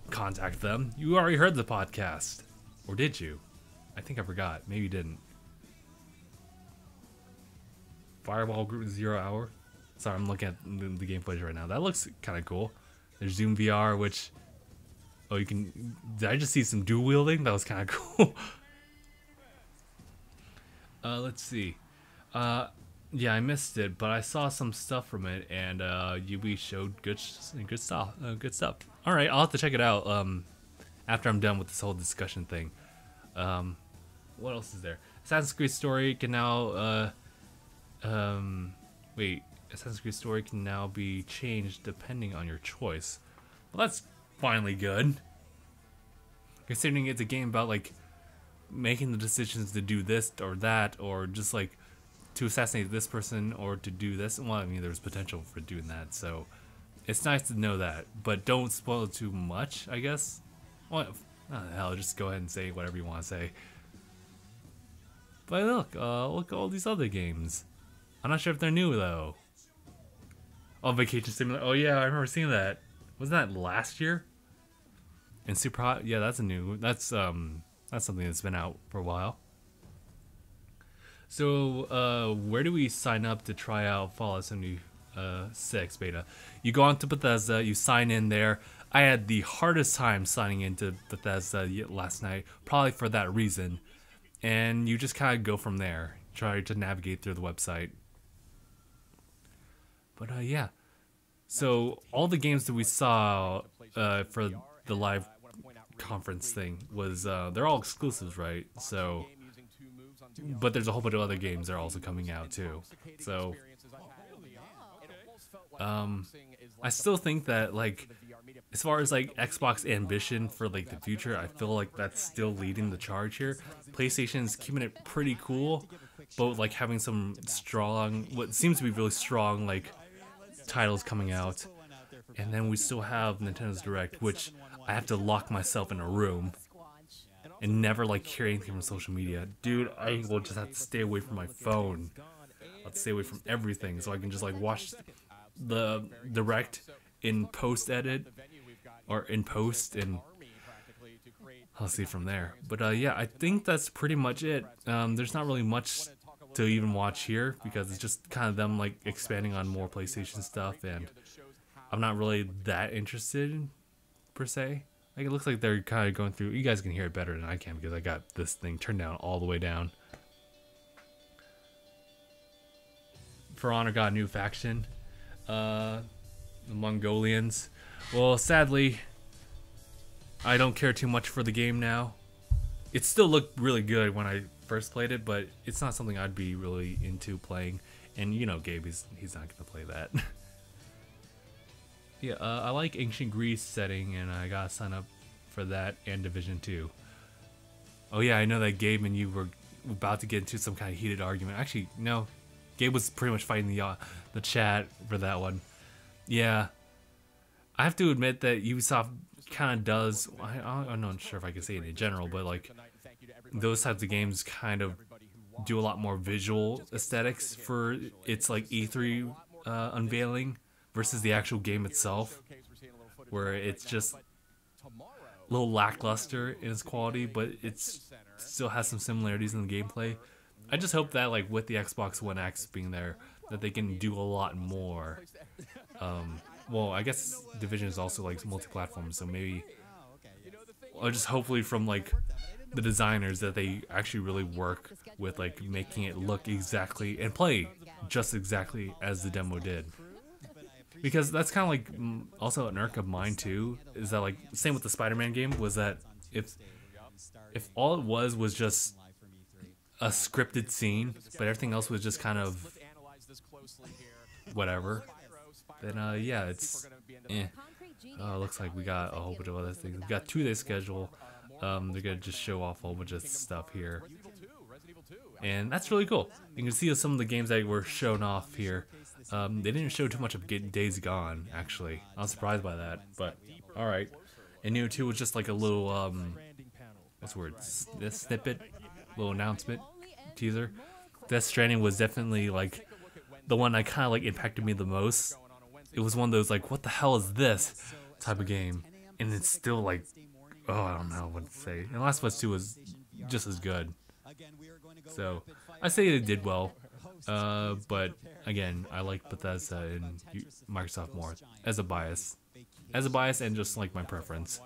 contact them. You already heard the podcast, or did you? I think I forgot. Maybe you didn't. Fireball Group 0 Hour. Sorry, I'm looking at the game footage right now. That looks kind of cool. There's Zoom VR, which you can. Did I just see some dual wielding? That was kind of cool. Let's see. Yeah, I missed it, but I saw some stuff from it, and Ubi showed good stuff. All right, I'll have to check it out after I'm done with this whole discussion thing. What else is there? Assassin's Creed Story can now Assassin's Creed Story can now be changed depending on your choice. Well, that's finally good. Considering it's a game about like making the decisions to do this or that, or just like to assassinate this person or to do this. Well, I mean, there's potential for doing that, so it's nice to know that, but don't spoil it too much, I guess. Well, Hell, just go ahead and say whatever you want to say. But look at all these other games. I'm not sure if they're new though. Oh, Vacation Simulator. Oh yeah, I remember seeing that. Wasn't that last year? And Super Hot. Yeah, that's something that's been out for a while. So where do we sign up to try out Fallout 76 beta? You go on to Bethesda, you sign in there. I had the hardest time signing into Bethesda last night, probably for that reason. And you just kind of go from there, try to navigate through the website. But yeah, so all the games that we saw for the live conference thing was they're all exclusives, right? So, but there's a whole bunch of other games that are also coming out too. So, I still think that like, as far as like Xbox ambition for like the future, I feel like that's still leading the charge here. PlayStation's keeping it pretty cool, but like having some strong, what seems to be really strong like titles coming out. And then we still have Nintendo's Direct, which I have to lock myself in a room and never like hear anything from social media. Dude, I will just have to stay away from my phone. I'll have to stay away from everything so I can just like watch the Direct in post edit or in post, and I'll see from there. But yeah, I think that's pretty much it. There's not really much to even watch here because it's just kind of them like expanding on more PlayStation stuff, and I'm not really that interested per se. Like, it looks like they're kind of going through. You guys can hear it better than I can because I got this thing turned down all the way down. For Honor got a new faction, the Mongolians. Well, sadly, I don't care too much for the game now. It still looked really good when I first played it, but it's not something I'd be really into playing. And you know, Gabe, he's not gonna play that. Yeah, I like Ancient Greece setting, and I gotta sign up for that and Division 2. Oh yeah, I know that Gabe and you were about to get into some kind of heated argument. Actually, no, Gabe was pretty much fighting the chat for that one. Yeah, I have to admit that Ubisoft kind of does. I'm not sure if I can say it in general, but like those types of games kind of do a lot more visual aesthetics for its like E3 unveiling versus the actual game itself, where it's just a little lackluster in its quality, but it's still has some similarities in the gameplay. I just hope that like with the Xbox One X being there, that they can do a lot more. Well, I guess Division is also like multi-platform, so maybe, or just hopefully from like the designers that they actually really work with like making it look exactly and play just exactly as the demo did. Because that's kind of like also an irk of mine too, is that like same with the Spider-Man game, was that if all it was just a scripted scene, but everything else was just kind of whatever, then yeah, it's eh. Oh, looks like we got a whole bunch of other things. We got 2-day schedule. They're gonna just show off a whole bunch of stuff here, and that's really cool. You can see some of the games that were shown off here. They didn't show too much of Days Gone, actually. I was surprised by that, but alright. And Neo 2 was just like a little, what's the word? This snippet? Little announcement? Teaser? Death Stranding was definitely like the one that kind of like impacted me the most. It was one of those like, what the hell is this type of game? And it's still like, oh, I don't know what to say. And Last of Us 2 was just as good. So, I say it did well. But again, I like Bethesda and Microsoft more as a bias. And just like my preference.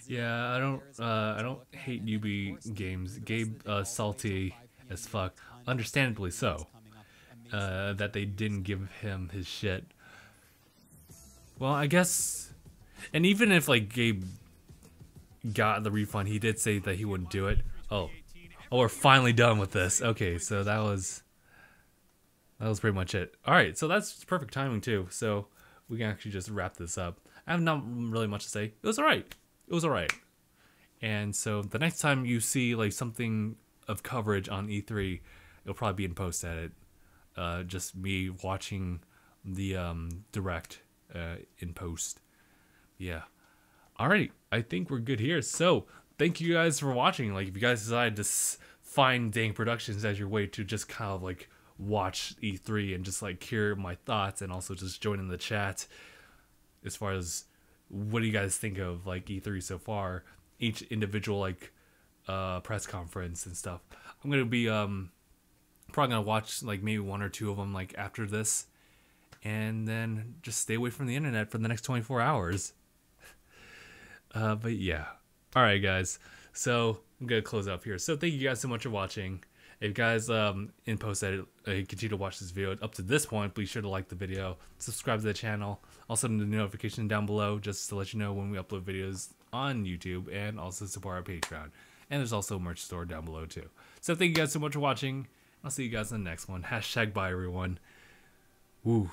Yeah, I don't hate newbie games. Gabe salty as fuck, understandably so. That they didn't give him his shit. Well, I guess, and even if like Gabe got the refund, he did say that he wouldn't do it. Oh, we're finally done with this. Okay, so that was pretty much it. All right, so that's perfect timing too. So we can actually just wrap this up. I have not really much to say. It was all right. It was all right. And so the next time you see like something of coverage on E3, it'll probably be in post edit. Just me watching the direct in post. Yeah. Alrighty, I think we're good here. So, thank you guys for watching. Like, if you guys decide to find DangIT Productions as your way to just kind of like watch E3 and just like hear my thoughts and also just join in the chat as far as what do you guys think of like E3 so far, each individual like press conference and stuff. I'm gonna be probably gonna watch like maybe 1 or 2 of them like after this, and then just stay away from the internet for the next 24 hours. But yeah, all right guys, so I'm gonna close up here. So thank you guys so much for watching. If you guys in post edit continue to watch this video up to this point, be sure to like the video, subscribe to the channel, also the notification down below just to let you know when we upload videos on YouTube, and also support our Patreon. And there's also a merch store down below too. So thank you guys so much for watching. I'll see you guys in the next one. #bye everyone. Woo.